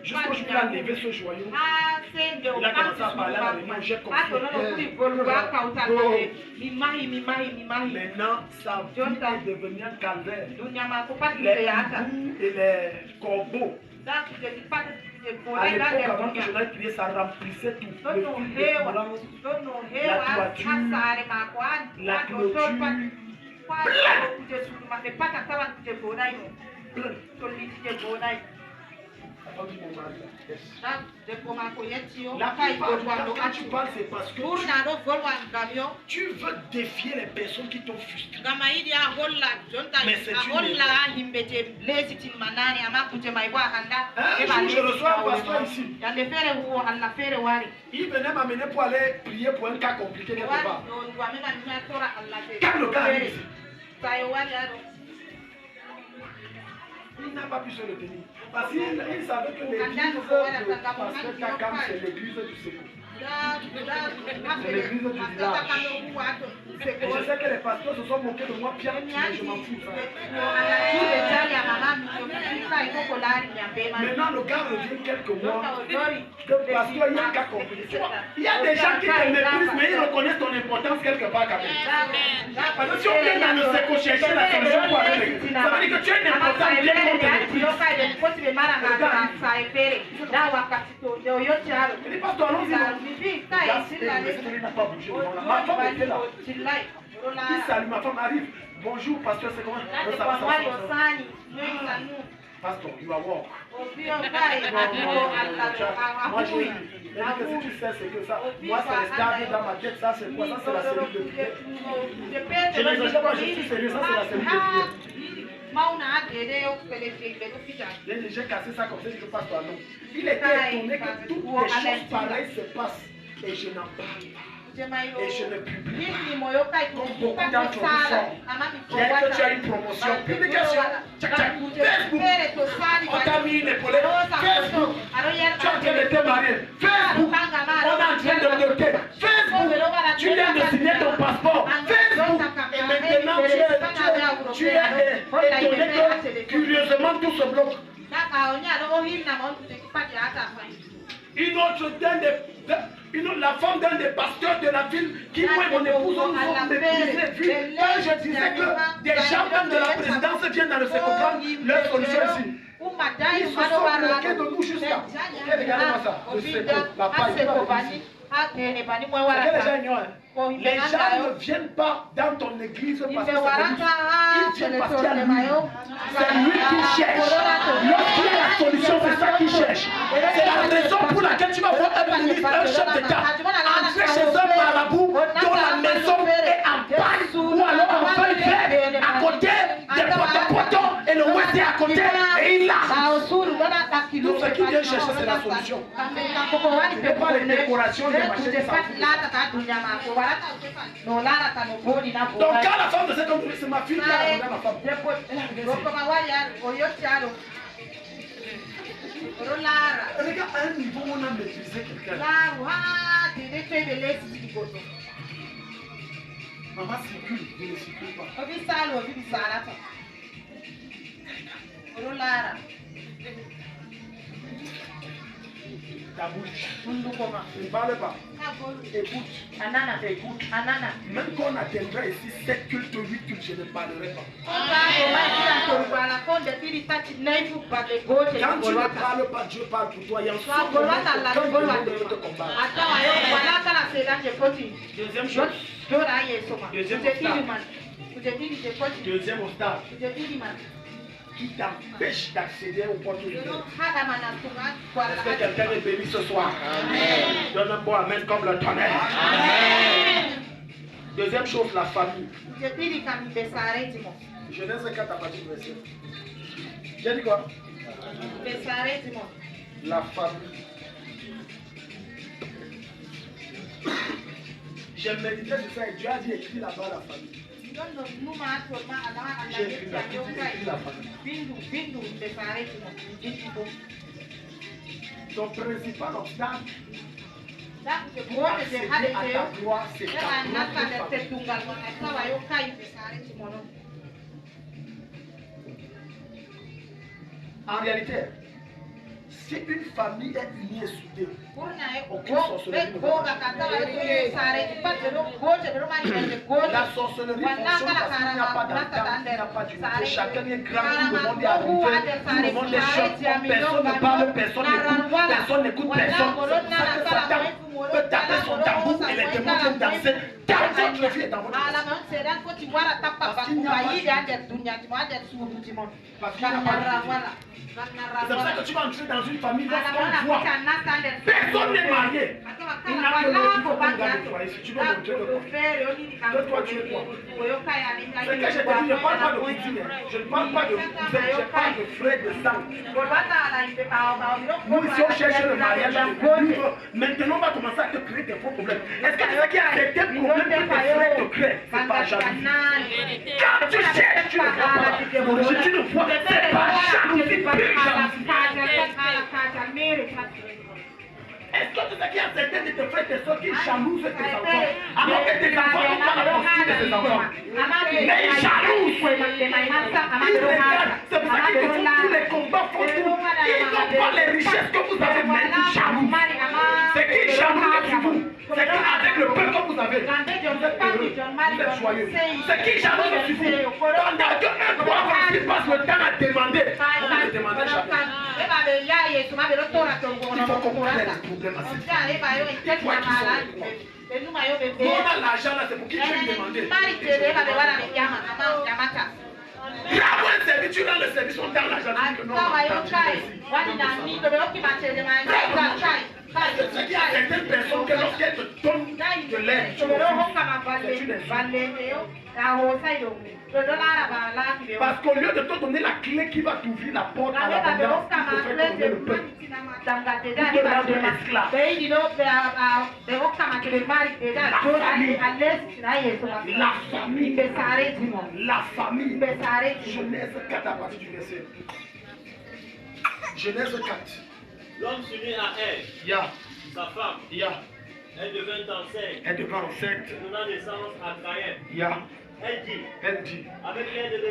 Jusqu'au jour où il a levé ce joyau, il a commencé à parler à la réunion, j'ai compris. Maintenant, sa vie est devenue un calvaire. Les hiboux et les corbeaux À l'époque, avant que je n'aille prier, ça remplissait tout. Le fil de courant, la toiture, la clôture, plein. La plupart du temps, quand tu parles, c'est parce que tu veux défier les personnes qui t'ont frustré. Mais c'est une un jour, je reçois un pasteur ici. Il venait m'amener pour aller prier pour un cas compliqué quelque part. Quand le cas arrive ici, il n'a pas pu se retenir. Parce qu'il savait que l'église de Pasteur Kakam, c'est l'église du secours. C'est l'église du village. Et je sais que les pasteurs se sont moqués de moi, Pierre, mais je m'en fous. Maintenant, le gars revient quelques mois. Le pasteur, il y a un cas compliqué. Il y a des gens qui te méprisent, mais ils reconnaissent ton importance quelque part quand même. Parce que si on vient dans le secours chercher la solution pour aller l'église, ça veut dire que tu as une importance bien contre l'église. Il dit, pasteur, allons-y. Il n'a pas bougé. Ma femme était là. Il salue, ma femme arrive. Bonjour, pasteur, c'est comment? Pasteur, you are walk. Moi, je dis que si tu sais, c'est que ça. Moi, ça reste stable dans ma tête. Ça, c'est quoi? Ça, c'est la cellule de prière. Je n'exagère pas, je suis sérieux. Ça, c'est la cellule de prière. J'ai cassé ça comme ça, je passe par nous. Il était étonné que toutes les choses pareilles se passent. Et je n'en parle pas. Et je ne publie pas. Comme beaucoup d'entre vous sont. Dès que tu as une promotion, publication, Facebook, on t'a mis une épaulette. Facebook, tu es en train de te marier. Facebook, on est en train de te noter. Facebook, tu viens de signer ton passeport. Facebook, et maintenant tu es étonné que curieusement tout se bloque. Une autre la femme d'un des pasteurs de la ville qui, moi et mon épouse, nous ont méprisé. Quand je disais que des gens même de la présidence viennent dans le sécurité, leur solution ici. Ils se sont bloqués de nous jusqu'à. Regardez-moi ça, le sécurité, la paille. Les gens ignorent. Les gens ne viennent pas dans ton église parce que c'est ils viennent parce qu'il y a lui. C'est lui qui cherche. Lorsqu'il y a la solution, c'est ça qu'il cherche. C'est la raison pour laquelle tu vas voir un ministre, un chef d'État, entrer chez un marabout dont la maison est en panne ou alors en feuille verte à côté des potons et le ouest est à côté et il l'a. Tout ce qu'il vient chercher, c'est la solution. Ce n'est pas les décorations des machines qui s'en donc quand la femme de cet homme, c'est ma fille qui a regardé ma femme. Regarde, à un niveau où on a maîtrisé quelqu'un. Maman circule, je ne circule pas. Ta bouche. Ne parle pas. Écoute. Écoute. Même quand on atteindra ici 7 cultes, 8 cultes, je ne parlerai pas. Quand tu ne parles pas, Dieu parle pour toi. Il y a un seul moment quand il veut te combattre. Deuxième chose. Deuxième obstacle. Qui t'empêche d'accéder au porte de Dieu. Est-ce que quelqu'un est béni ce soir? Amen. Donne un bon amen comme le tonnerre. Amen. Deuxième chose, la famille. Genèse 4 à partir du verset. J'ai dit quoi? La famille. J'ai médité sur ça et Dieu a dit écris là-bas la famille. Ton principal obstacle pour accéder à ta gloire, c'est ta propre. En réalité, Si une famille est unie et soudée, aucune
La
sorcellerie ne va marcher. La sorcellerie fonctionne parce qu'il n'y a pas d'entente, il n'y a pas d'unité. Chacun est grand, tout le monde est arrivé, tout le monde est chef, personne ne parle, personne n'écoute personne. C'est pour ça que Satan peut taper son tambour et les démons viennent danser. Dans votre vie et dans votre vie. Parce qu'il n'y a pas d'unité. C'est pour ça que tu vas entrer dans une famille lorsqu'on voit personne n'est marié. Il n'a que l'autre, il faut qu'on regarde le foyer. Si tu veux montrer le quoi. Que toi tu es quoi. C'est que je te dis, je ne parle pas de cousine. Je ne parle pas de cousin, je parle de frère de sang. Nous ici on cherche le mariage de Dieu. Maintenant on va commencer à te créer des faux problèmes. Est-ce que tu sais qu'il y a certains problèmes que tes frères te créent? C'est pas jalousie. Quand tu cherches, tu ne vois pas. L'origine, tu ne vois, c'est pas jalousie. Est-ce que tu sais qu'il y a certains de tes frères et soeurs qui jalousent tes enfants alors que tes enfants n'ont pas la posture de tes enfants? Mais ils jalousent. Ils regardent. C'est pour ça qu'ils te font tous les combats, font tout. Ils n'ont pas les richesses que vous avez, mais ils jalousent. C'est qu'ils jalousent sur vous. C'est qu'avec le peu que vous avez, vous êtes heureux, vous êtes joyeux. C'est qu'ils jalousent sur vous. Pendant que eux doivent aussi passer le temps à demander. Vous ne demandez jamais. Il faut qu'on comprenne les problèmes à cette fois. On a l'argent là, c'est pour qui tu veux demander. Bravo, un service, tu rends le service, on donne l'argent. C'est qu'il y a certaines personnes que lorsqu'elles te donnent de l'aide, tu parce qu'au lieu de te donner la clé qui va t'ouvrir la porte à l'abondance, il faut faire donner le peuple. Pour te rendre esclave. La famille. Genèse 4 à partir du verset. Genèse 4.
L'homme s'unit à elle, sa femme. Elle devint enceinte. Donnant naissance à Caïn. Elle dit, avec l'aide de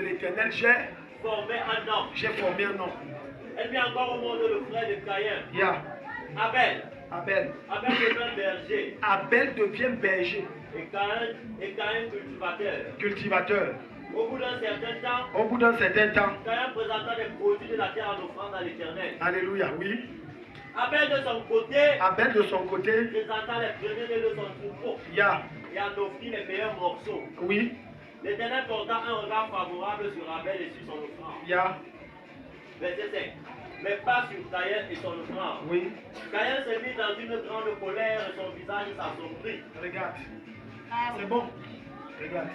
l'Éternel, j'ai formé un homme. Elle mit encore au monde le frère de Caïn. Abel devient berger. Et Caïn cultivateur. Au bout d'un certain temps, Caïn présenta les produits de la terre en offrande à l'Éternel.
Alléluia, oui.
Abel de son côté présenta les premiers de son troupeau. Et en offrit les meilleurs morceaux.
Oui.
L'Éternel porta un regard favorable sur Abel et sur son offrande. Verset 5. Mais pas sur Caïn et son offrande.
Oui.
Caïn se mit dans une grande colère et son visage s'assombrit.
Regarde. C'est bon. Regarde.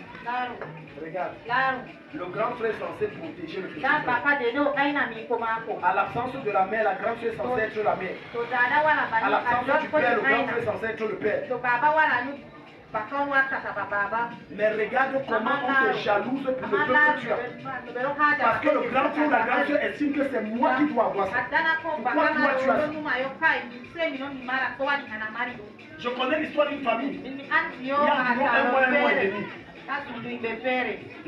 Le grand frère est censé protéger le petit frère. À l'absence de la mère, la grande frère est censée être la mère. À l'absence du père, le grand frère est censé être le père. Mais regarde comment on te jalouse pour le peuple que tu as. Parce que le grand frère ou la grande frère estime que c'est moi qui dois avoir ça. Pourquoi toi tu as ça? Je connais l'histoire d'une famille. Il y a environ un mois et demi.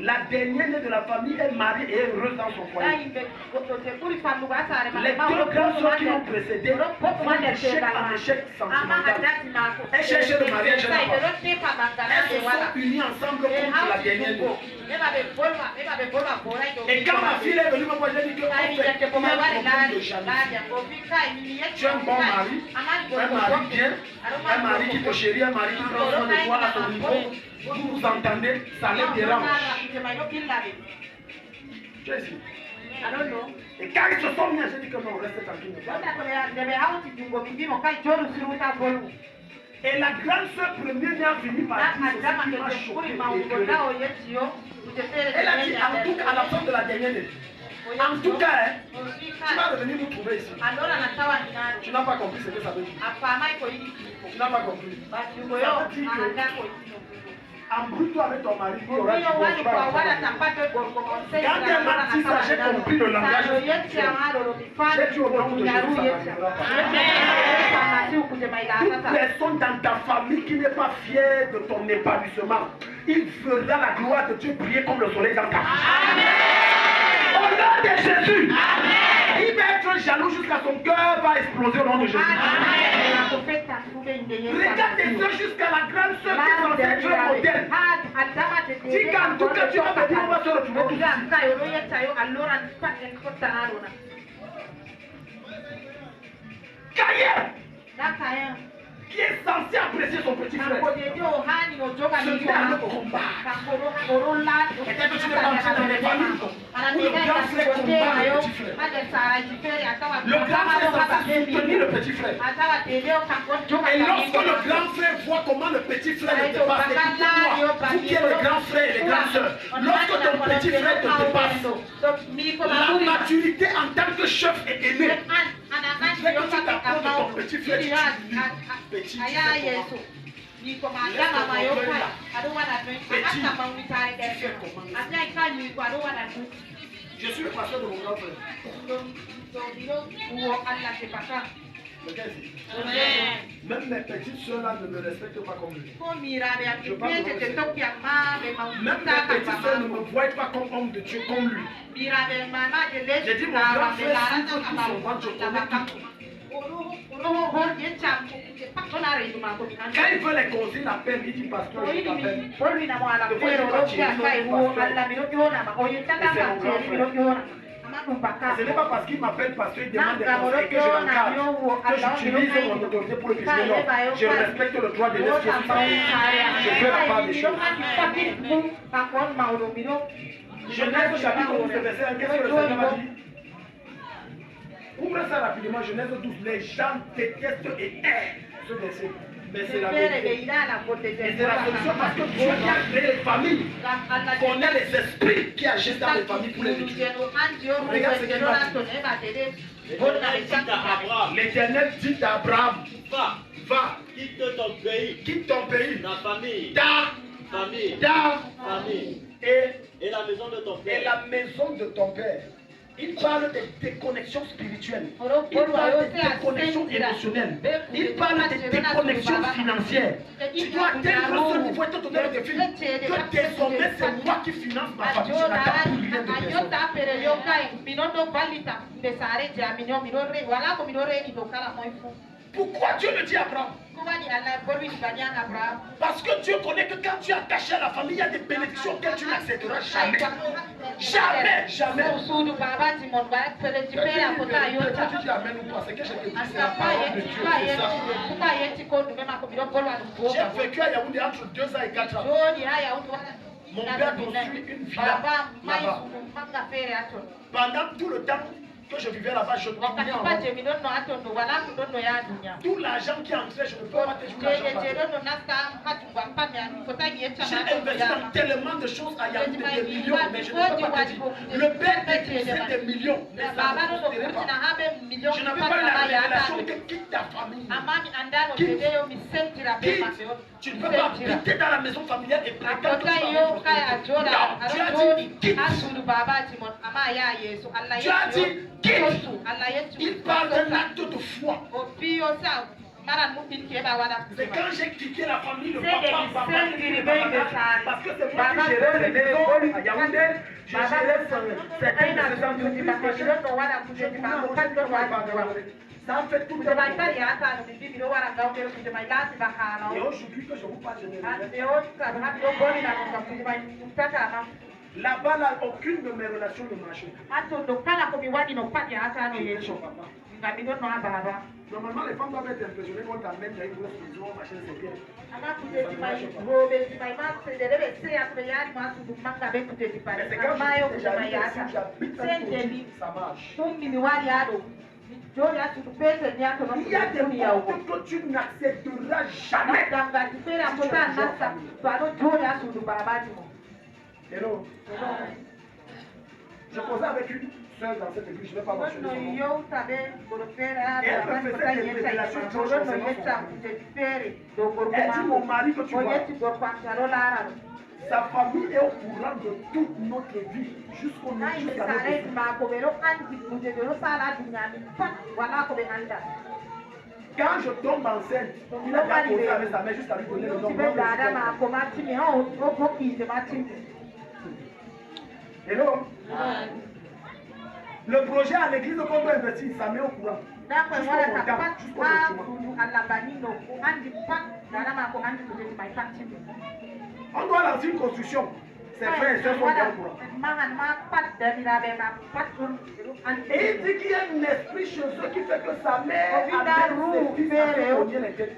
La dernière née de la famille est mariée et est heureuse dans son foyer. Les deux grandes soeurs qui l'ont précédée font d'échec en échec sentimental. Elles cherchent le mariage et elles se sont unies ensemble contre la dernière née. Et quand ma fille est venue me voir, j'ai dit que tu as un bon mari, un mari bien, un mari qui te chérit, un mari qui prend soin de toi à ton niveau. Vous vous entendez, ça les dérange. Tu es ici. Et quand ils se sont mis, j'ai dit que non, restez tranquille. Et la grande soeur première a fini par dire ce qui m'a choqué et écœuré. Elle a dit en tout cas à la fin de la dernière année. En tout cas, tu vas revenir nous trouver ici. Tu n'as pas compris ce que ça veut dire. Tu n'as pas compris. Ça veut dire que embrouille-toi avec ton mari, il y aura du divorce. Quand elle m'a dit ça, j'ai compris le langage. J'ai dit au nom de Jésus, ça n'arrivera pas. Toute personne dans ta famille qui n'est pas fière de ton épanouissement, il fera la gloire de Dieu briller comme le soleil dans ta vie. Au nom de Jésus. Il va être jaloux jusqu'à son cœur va exploser au nom de Jésus. Regarde tes soeurs jusqu'à la grande soeur qui est censée être un modèle. Dis qu'en tout cas tu vas me dire on va se retrouver tous ici. Caïn, qui est censé apprécier son petit frère, se met à le combat. Peut-être que tu n'es pas entré dans les familles où le grand frère combat le petit frère. Le grand frère est censé soutenir le petit frère. Et lorsque le grand frère voit comment le petit frère le dépasse, écoute-moi, vous qui êtes les grands frères et les grandes sœurs, lorsque ton petit frère te dépasse, la maturité en tant que chef est aimée. Dès que tu t'approches de ton petit frère, tu dis, petit, tu fais comment? Je suis le pasteur de mon grand frère. Même mes petites soeurs là ne me respectent pas comme lui. Même mes petites soeurs ne me voient pas comme homme de Dieu comme lui. J'ai dit mon grand frère souffre tout son ventre, je connais tout. Quand il veut les causer la peine, il dit pasteur, je t'appelle. Ce n'est pas parce qu'il m'appelle pasteur, il demande des conseils que je l'encadre, que j'utilise mon autorité pour le fils. Non, je respecte le droit de l'esprit. Je fais la part des choses. Genèse chapitre 12, verset 1, qu'est-ce que le Seigneur m'a dit? Ouvre ça rapidement, Genèse 12. Les gens détestent et aiment ce verset. Mais c'est la vérité. Et c'est la solution parce que Dieu qui a créé les familles connaît les esprits qui agissent dans les familles pour les détruire. Regarde ce qu'il m'a dit. L'Éternel dit à Abraham, va, quitte ton pays, ta famille, et la maison de ton père. Il parle de déconnexion spirituelle. Il parle de déconnexion émotionnelle. Il parle de déconnexion financière. Tu dois atteindre ce niveau et te donner le défi que désormais c'est moi qui finance ma famille. Je n'attends plus rien de personne. Pourquoi Dieu le dit à Abraham? Parce que Dieu connaît que quand tu as caché à la famille, il y a des bénédictions que tu n'accepteras jamais. Jamais, jamais. Tu dis amen ou pas, c'est que je te dis, c'est la parole de Dieu, c'est ça. J'ai vécu à Yaoundé entre 2 ans et 4 ans. Mon père construit une villa là-bas. Pendant tout le temps que je vivais là-bas, je dormais en haut. Tout l'argent qui entrait, je ne peux pas te jouer l'argent. J'ai investi dans tellement de choses à Yaoundé, des millions, mais je ne peux pas te dire. Le père décaissait des millions, mais ça ne fonctionnait pas. Je n'avais pas eu la révélation que quitte ta famille. Tu ne peux pas habiter dans la maison familiale et prétendre que tu vas vivre. Non, tu as dit quitte. Tu as dit quitte. Il parle d'un acte de foi. C'est quand j'ai quitté la famille, le papa, parce que c'est moi qui gérais les maisons à Yaoundé, je gérais certaines de ces entreprises que ça a fait tout le temps. Et aujourd'hui que je vous parle, je ne là-bas, là, aucune de mes relations ne marchait. Normalement, les femmes doivent être impressionnées quand t'amènes dans une grosse maison, machin, c'est bien. Mais c'est quand je suis j'habite ça marche. Il y a des portes que tu n'accepteras jamais. Hello. Je causais avec une soeur dans cette église, je ne vais pas mentionner son nom. Et elle me faisait des révélations concernant son mari. Elle dit mon mari que tu vois, sa famille est au courant de toute notre vie jusqu'à notre vie. Quand je tombe enceinte, il a bien posé avec sa mère juste à lui donner le nom. Hello. Le projet à l'église qu'on doit investir, ça met au courant. On doit lancer une construction. Ses frères et sœurs sont bien au courant. Et il dit qu'il y a un esprit chez eux qui fait que sa mère amène ses fils à se cogner les têtes.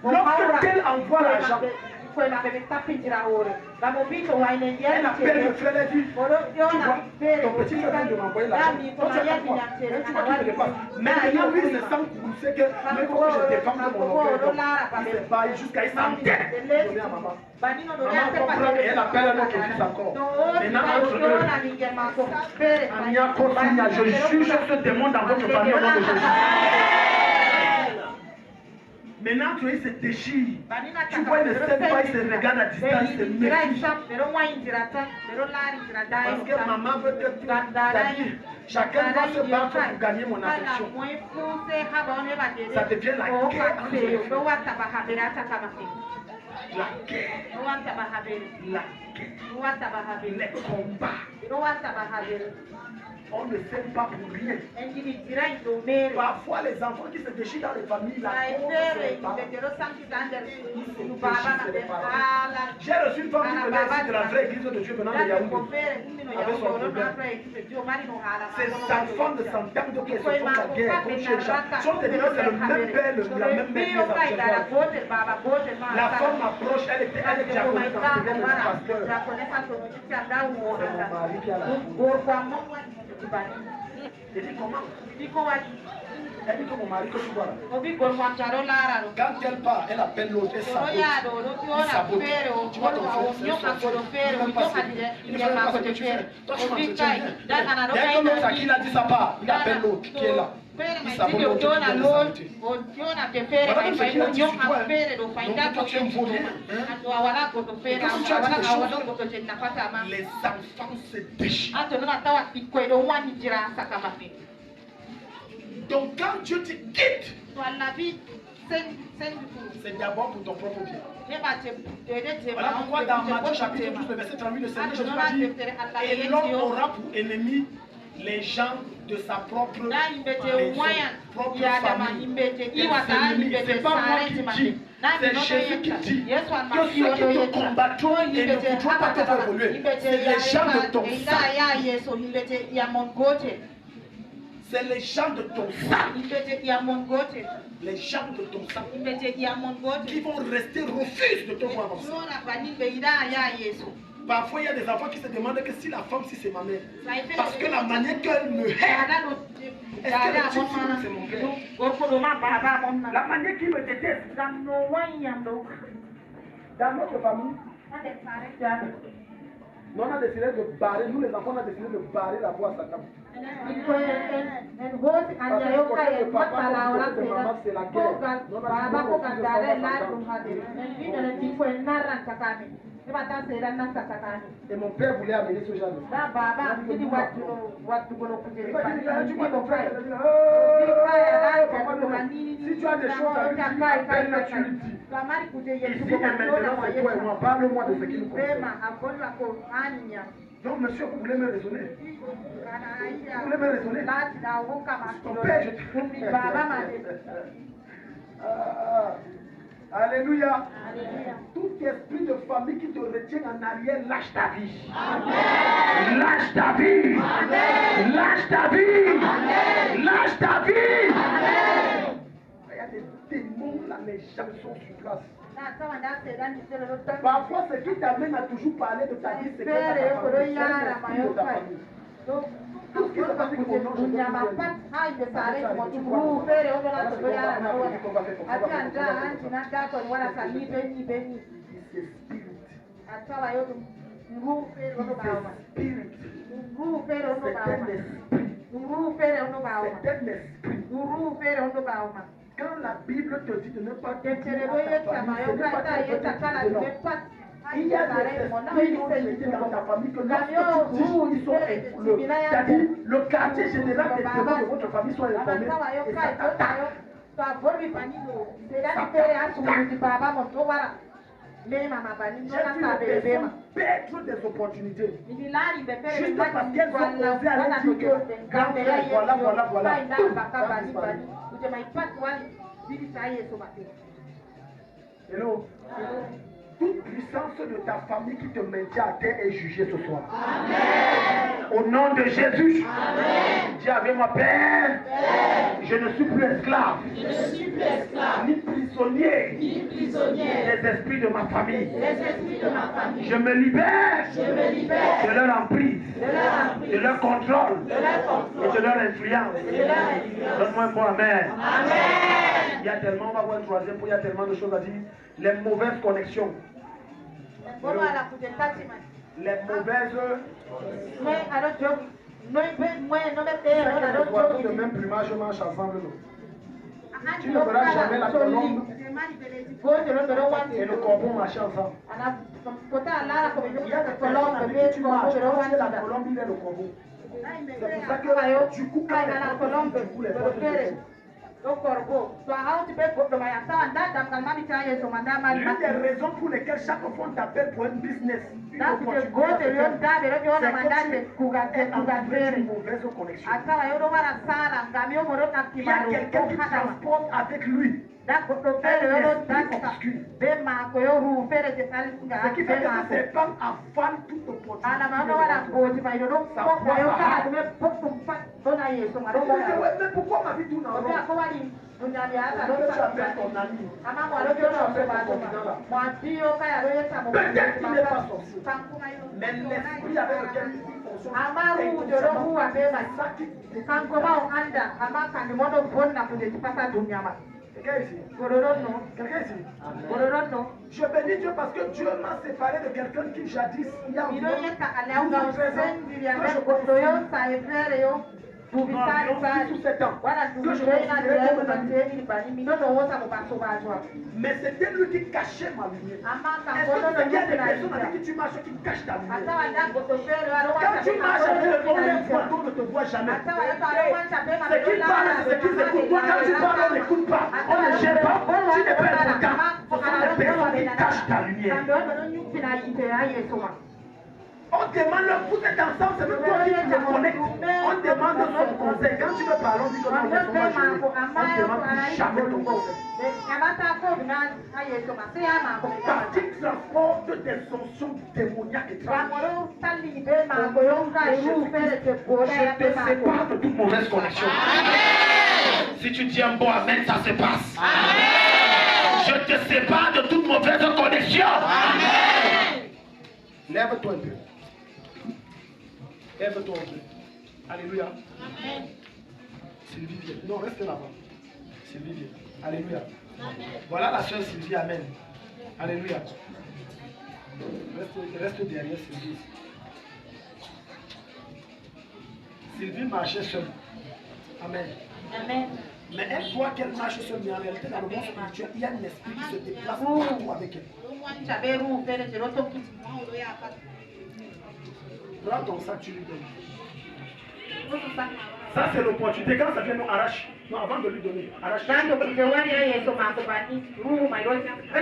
Lorsqu'elle envoie l'argent, elle appelle le frère et dit, tu vois, ton petit frère vient de m'envoyer l'argent. Toi, tu as quoi? Tu vois qu'il me dépasse. Maintenant, lui, il se sent coincé que même quand je dépends de mon orgueil, il se bat jusqu'à il s'entête donner à maman. Maman comprend et elle appelle notre fils encore. Maintenant, entre eux, Ania Kosinia, je juge ce démon dans votre famille au nom de Jésus. Maintenant, tu es, il se déchire. Tu vois, il ne sait pas, il se regarde à distance, il se méfie. Parce que maman veut te dire, chacun doit se battre pour gagner mon affection. Ça devient la guerre entre les filles. La guerre. Les combats. On ne s'aime pas pour rien. Parfois, les enfants qui se déchirent dans les familles, la j'ai reçu une femme qui venait ici de la vraie église de Dieu venant de Yaoundé avec son problème. Ces enfants ne s'entendent qu'elles se font la guerre contre chez les gens. Sont c'est le même père, la même mère. La femme m'approche, elle est diaconiste dans le domaine du pasteur. C'est mon mari qui a la femme. Elle dit comment? Elle dit que mon mari que tu vois là. Quand elle part, elle appelle l'autre, elle sabote. Il sabote. Tu vois ton frère, il ne fait pas ce que tu fais. Toi tu m'entretiens bien. Dès que l'autre à qui il a dit sa part, il appelle l'autre qui est là. Il sabote l'autre qui vient de s'arrêter. Voilà même ce qu'il a dit sur toi. Donc toi tu es un vaurien. Et quand tu as dit des choses, les enfants se déchirent. Donc quand Dieu te quitte, c'est d'abord pour ton propre bien. Voilà pourquoi dans Matthieu chapitre 12, le verset 38, le Seigneur Jésus dit, et l'homme aura pour ennemi les gens de sa propre maison, propre famille. C'est pas moi qui dis, c'est Jésus qui dit que ceux qui te combattront et ne voudront pas te faire évoluer, c'est les gens de ton sang. C'est les gens de ton sang. Les gens de ton sang qui vont rester, refusent de te voir avancer. Parfois, il y a des enfants qui se demandent que si la femme, si c'est ma mère. Parce que la manière qu'elle me hait, est-ce qu'elle est petite fille, c'est mon père. La manière qu'il me déteste. Dans notre famille, nous on a décidé de barrer, nous les enfants on a décidé de barrer la voie à Satan. Et mon père voulait amener ce genre de si tu as des choses à lui dire, appelle-le, tu lui dis. Ici et maintenant, c'est toi et moi. Parle-moi de ce qui nous concerne. Donc, monsieur, vous voulez me raisonner? Vous voulez me raisonner? Ton père, je Alléluia. Tout esprit de famille qui te retient en arrière, lâche ta vie. Amen. Lâche ta vie. Amen. Lâche ta vie. Amen. Lâche ta vie. Amen. Il y a des démons là, les gens sont sur place. Parfois, ce qui t'amène à toujours parler de ta vie, c'est que ta famille, c'est de ta famille. Tout ce qui se passe avec mon nom, je peux quand la Bible te dit de ne pas te dire il y a des esprits dans ta famille que lorsque tu dis ils sont informés. C'est-à-dire le quartier général des démons de votre famille sont informés et ça t'attaque. J'ai vu les personnes perdre des opportunités. Juste parce qu'elles ont osé aller dire que voilà. Hello. Toute puissance de ta famille qui te maintient à terre est jugée ce soir. Amen. Au nom de Jésus. Amen. Dis avec moi, Père, je ne suis plus esclave. Ni prisonnier. Des esprits de ma famille. Je me libère. De leur emprise. De leur contrôle. Et de leur influence. Donne-moi un bon amen. Il y a tellement, on va voir un troisième point, il y a tellement de choses à dire. Les mauvaises connexions. Les mauvaises. De même plumage marche ensemble. Tu ne verras jamais la colombe et le corbeau marcher ensemble. Il y a des personnes avec qui tu marches, la colombe il est le corbeau. C'est pour ça que du coup, quand les colombes, les portes l'une des raisons pour lesquelles chaque fois on t'appelle pour un business, une opportunité, c'est une mauvaise connexion. Il y a quelqu'un qui transporte avec lui un esprit obscur. Ce qui fait que ce serpent avale toute opportunité. Mais pourquoi ma vie tourne en rond? Tu appelles ton ami. Peut-être qu'il n'est pas sorcier. Mais l'esprit avec lequel il fonctionne quelqu'un ici? Je bénis Dieu parce que Dieu m'a séparé de quelqu'un qui jadis il y a environ 12 ou 13 ans que je connais. Non, 6 ou 7 ans. Mais c'était lui qui cachait ma lumière. Est-ce que il y a des personnes avec qui tu marches qui cachent ta lumière? Quand tu marches avec le bon on ne te voit jamais. Ce qui parle, c'est ce qui s'écoute. Toi, quand tu parles, on n'écoute pas. On ne gère pas. Tu n'es pas important. Ce sont des personnes qui cachent ta lumière. On demande, vous êtes ensemble, c'est même toi qui te connecte. On demande son conseil. Quand tu me parles, on dit que non, on demande plus jamais ton conseil. Parce qu'il transporte des fonctions démoniaques et je te sépare de toute mauvaise connexion. Si tu dis un bon amen, ça se passe. Je te sépare de toute mauvaise connexion. Lève-toi un peu. Lève-toi un peu. Alléluia. Amen. Sylvie vient. Non, reste là-bas. Sylvie vient. Alléluia. Amen. Voilà la soeur Sylvie. Amen. Alléluia. Reste derrière Sylvie. Sylvie marchait seule. Amen. Amen. Mais elle croit qu'elle marche seule, mais en réalité, dans le monde spirituel, il y a un esprit qui se déplace partout avec elle. Prends ton sac, tu lui donnes. Ça, c'est l'opportunité. Quand ça vient, nous arrache. Non, avant de lui donner, arrache. Elle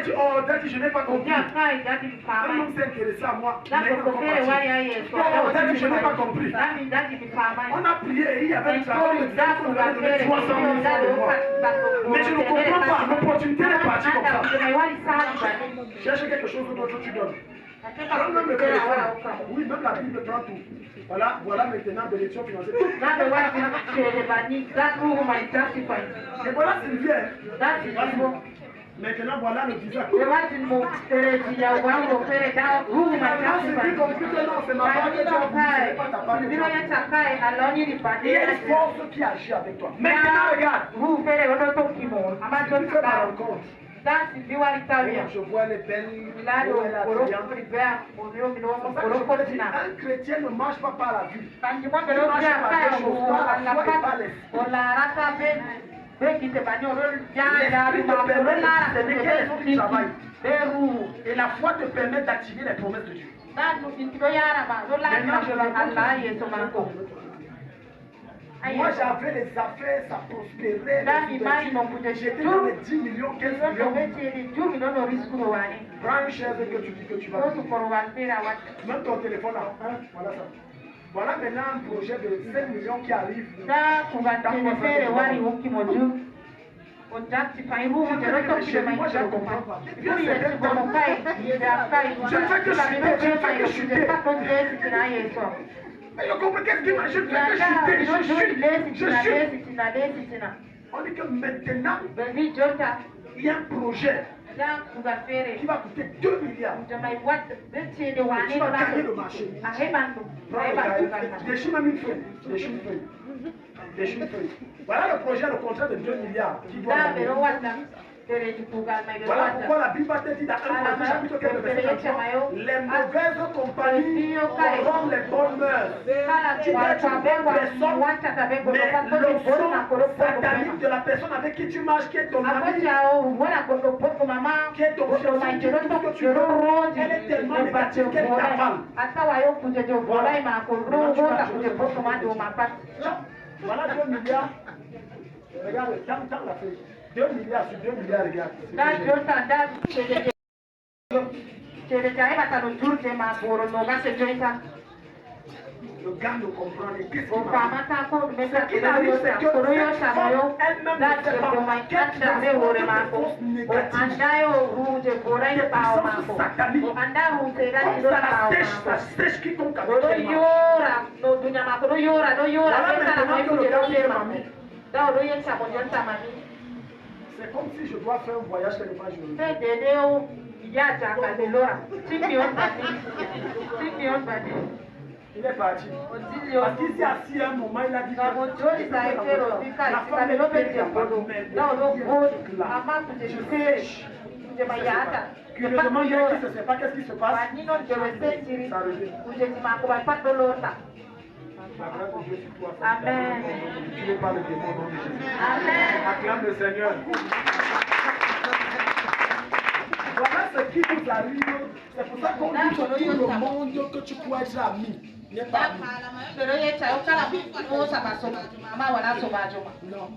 dit, oh, Daddy, je n'ai pas compris. Elle nous s'est intéressée à moi. Oh, Daddy, je n'ai pas compris. On a prié et il y avait un travail de 300 000 de moi. Mais je ne comprends pas. L'opportunité est partie comme ça. Cherche quelque chose d'autre, tu donnes. Alors même le téléphone, oui, même la Bible prend tout. Voilà maintenant de l'élection financière. Et voilà Sylvie. Maintenant voilà le visa. Il y a une force qui agit avec toi. Maintenant regarde. Je vois les belles. Un chrétien ne marche pas par la vue. Il marche par des choses, par la foi et par l'esprit. L'esprit te permet et la foi te permet d'activer les promesses de Dieu. Maintenant, je Moi j'avais les affaires, ça prospérait. J'étais dans les 10 millions, 15 millions. Prends une chaise que tu dis que tu vas. Même ton téléphone là, hein, voilà ça. Voilà maintenant un projet de 5 millions qui arrive. Je ne fais que chuter. Mais je comprends qu'est-ce qui m'a. Je fais que chuter. On dit que maintenant, il y a un projet qui va coûter 2 milliards. Tu vas gagner le marché. Des chemins mille feuilles. Des chemins feuilles. Voilà le projet, le contrat de 2 milliards qui doit gagner. Voilà pourquoi la Bible te dit dans 1 Corinthiens chapitre 15 verset 33, les mauvaises compagnies corrompent les bonnes mœurs. Tu peux être une bonne personne, mais l'option satanique de la personne avec qui tu marches, qui est ton ami, qui est ton fiancé, qui est tout ce que tu veux, elle est tellement négative qu'elle t'avale. Voilà 2 milliards. Regarde, tant la feuille. 2 milliards sur 2 milliards, regarde. Le gars ne comprend pas. Qu'est-ce qu'il arrive, c'est que cette femme elle-même ne sait pas qu'elle transporte des forces négatives. Des puissances sataniques. Comme ça la sèche quiconque avec elle marche. Voilà maintenant que le gars dit mamie. C'est comme si je dois faire un voyage quelque part, je il est parti. Parce qu'il s'est assis à un moment, il a dit que la femme est curieusement, il y a qui ne sait pas qu'est-ce qui se passe. Ça revient. La grâce de Dieu sur toi. Amen. Tu n'es pas le démon au nom de Jésus. Amen. Acclame le Seigneur. Voilà ce qui nous arrive. C'est pour ça qu'on dit que tout le monde que tu crois être ami n'est pas ami. Non.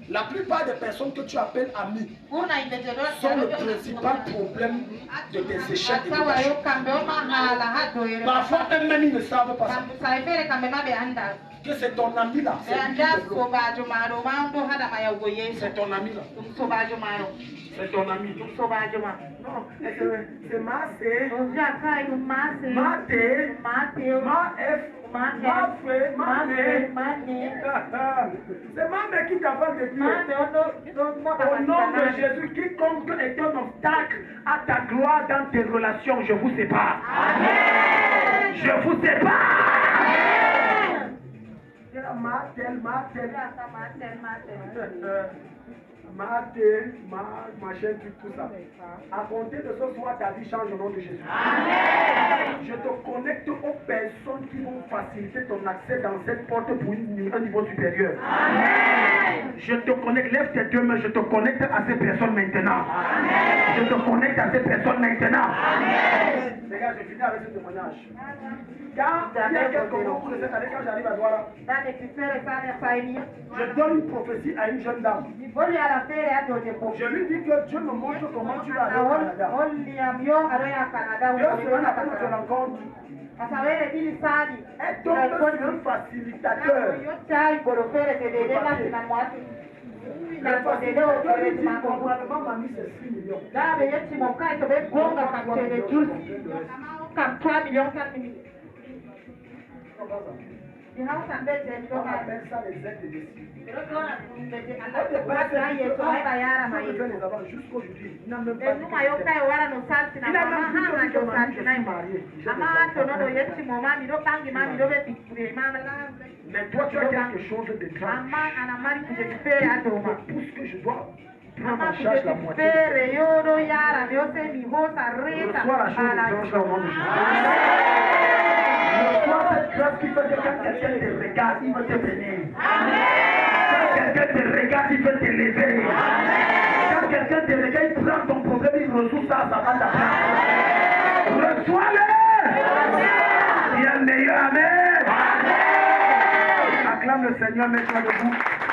La plupart des personnes que tu appelles amis sont le principal problème de tes échecs et de tes échecs. Parfois, eux-mêmes, ils ne savent pas ça. Que c'est ton ami là. C'est ton ami là. C'est ton ami. Non, c'est Massé. C'est Mamé qui t'avale de Dieu. Au nom de Jésus, quiconque est un obstacle à ta gloire dans tes relations, je vous sépare. Amen. Je vous sépare. Ma chaîne, tout ça. À compter de ce soir, ta vie change au nom de Jésus. Amen. Je te connecte aux personnes qui vont faciliter ton accès dans cette porte pour un niveau supérieur. Amen. Je te connecte, lève tes deux mains, je te connecte à ces personnes maintenant. Amen. Je te connecte à ces personnes maintenant. Amen. Les gars, je finis avec ce témoignage. Quand il y a quelques mots de cette année, quand j'arrive à Douala, je donne une prophétie à une jeune dame. Je lui dis que Dieu me montre comment tu vas aller au Canada. 2 semaines après notre rencontre, elle tombe sur un facilitateur. Le facilitateur lui dit normalement, mamie, c'est 6 millions. On appelle ça les aides de décision. Jusqu'aujourd'hui, il n'a même pas dit que mais toi, tu as quelque chose de grave. Il me pousse que je dois prendre en charge la moitié. Reçois la chose étrange au nom de Jésus. Reçois cette grâce qui fait que quand quelqu'un te regarde, il va te bénir. Quand quelqu'un te regarde, il veut te lever. Quand quelqu'un te regarde, il prend ton problème, il reçoit ça, ça va t'apprendre. Reçois-le. Il y a le meilleur. Amen. Acclame le le Seigneur, mets-toi debout.